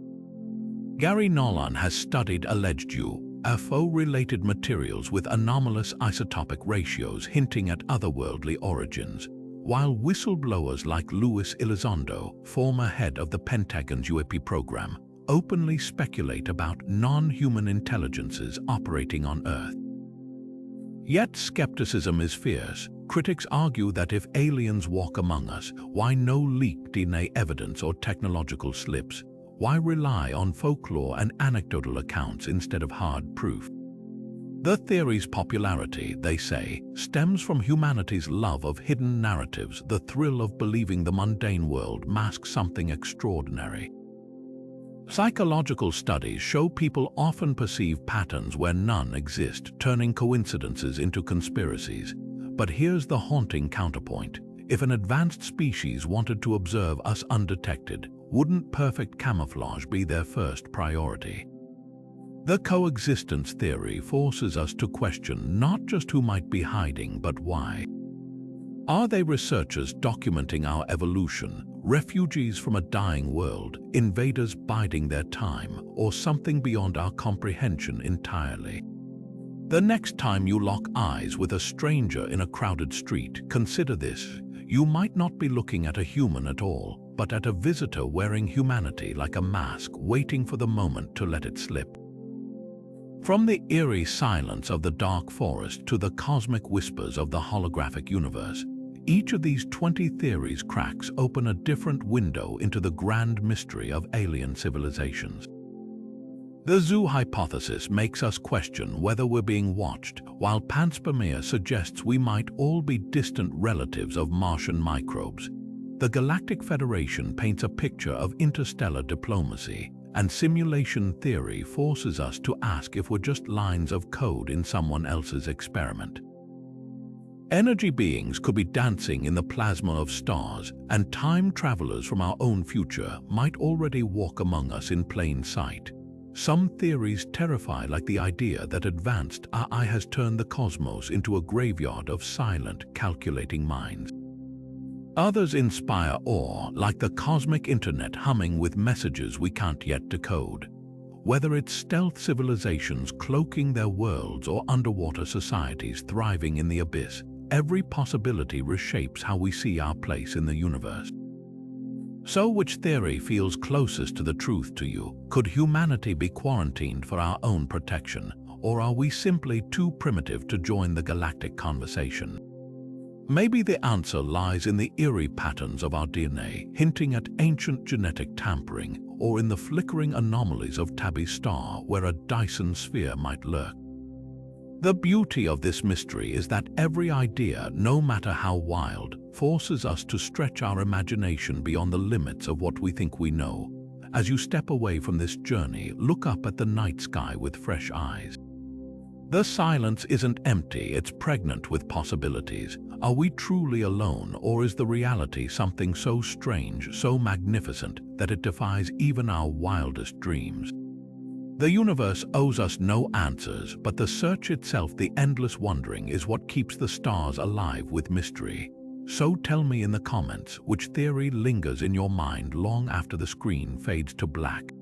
Gary Nolan has studied alleged UFO-related materials with anomalous isotopic ratios hinting at otherworldly origins, while whistleblowers like Luis Elizondo, former head of the Pentagon's UAP program, openly speculate about non-human intelligences operating on Earth. Yet skepticism is fierce. Critics argue that if aliens walk among us, why no leaked DNA evidence or technological slips? Why rely on folklore and anecdotal accounts instead of hard proof? The theory's popularity, they say, stems from humanity's love of hidden narratives, the thrill of believing the mundane world masks something extraordinary. Psychological studies show people often perceive patterns where none exist, turning coincidences into conspiracies. But here's the haunting counterpoint. If an advanced species wanted to observe us undetected, wouldn't perfect camouflage be their first priority? The coexistence theory forces us to question not just who might be hiding, but why. Are they researchers documenting our evolution, refugees from a dying world, invaders biding their time, or something beyond our comprehension entirely. The next time you lock eyes with a stranger in a crowded street, consider this. You might not be looking at a human at all, but at a visitor wearing humanity like a mask, waiting for the moment to let it slip. From the eerie silence of the dark forest to the cosmic whispers of the holographic universe, each of these 20 theories cracks open a different window into the grand mystery of alien civilizations. The zoo hypothesis makes us question whether we're being watched, while Panspermia suggests we might all be distant relatives of Martian microbes. The Galactic Federation paints a picture of interstellar diplomacy, and simulation theory forces us to ask if we're just lines of code in someone else's experiment. Energy beings could be dancing in the plasma of stars, and time travelers from our own future might already walk among us in plain sight. Some theories terrify, like the idea that advanced AI has turned the cosmos into a graveyard of silent, calculating minds. Others inspire awe, like the cosmic internet humming with messages we can't yet decode. Whether it's stealth civilizations cloaking their worlds or underwater societies thriving in the abyss, every possibility reshapes how we see our place in the universe. So, which theory feels closest to the truth to you? Could humanity be quarantined for our own protection, or are we simply too primitive to join the galactic conversation? Maybe the answer lies in the eerie patterns of our DNA, hinting at ancient genetic tampering, or in the flickering anomalies of Tabby's star, where a Dyson sphere might lurk. The beauty of this mystery is that every idea, no matter how wild, forces us to stretch our imagination beyond the limits of what we think we know. As you step away from this journey, look up at the night sky with fresh eyes. The silence isn't empty, it's pregnant with possibilities. Are we truly alone, or is the reality something so strange, so magnificent, that it defies even our wildest dreams? The universe owes us no answers, but the search itself, the endless wondering, is what keeps the stars alive with mystery. So tell me in the comments which theory lingers in your mind long after the screen fades to black.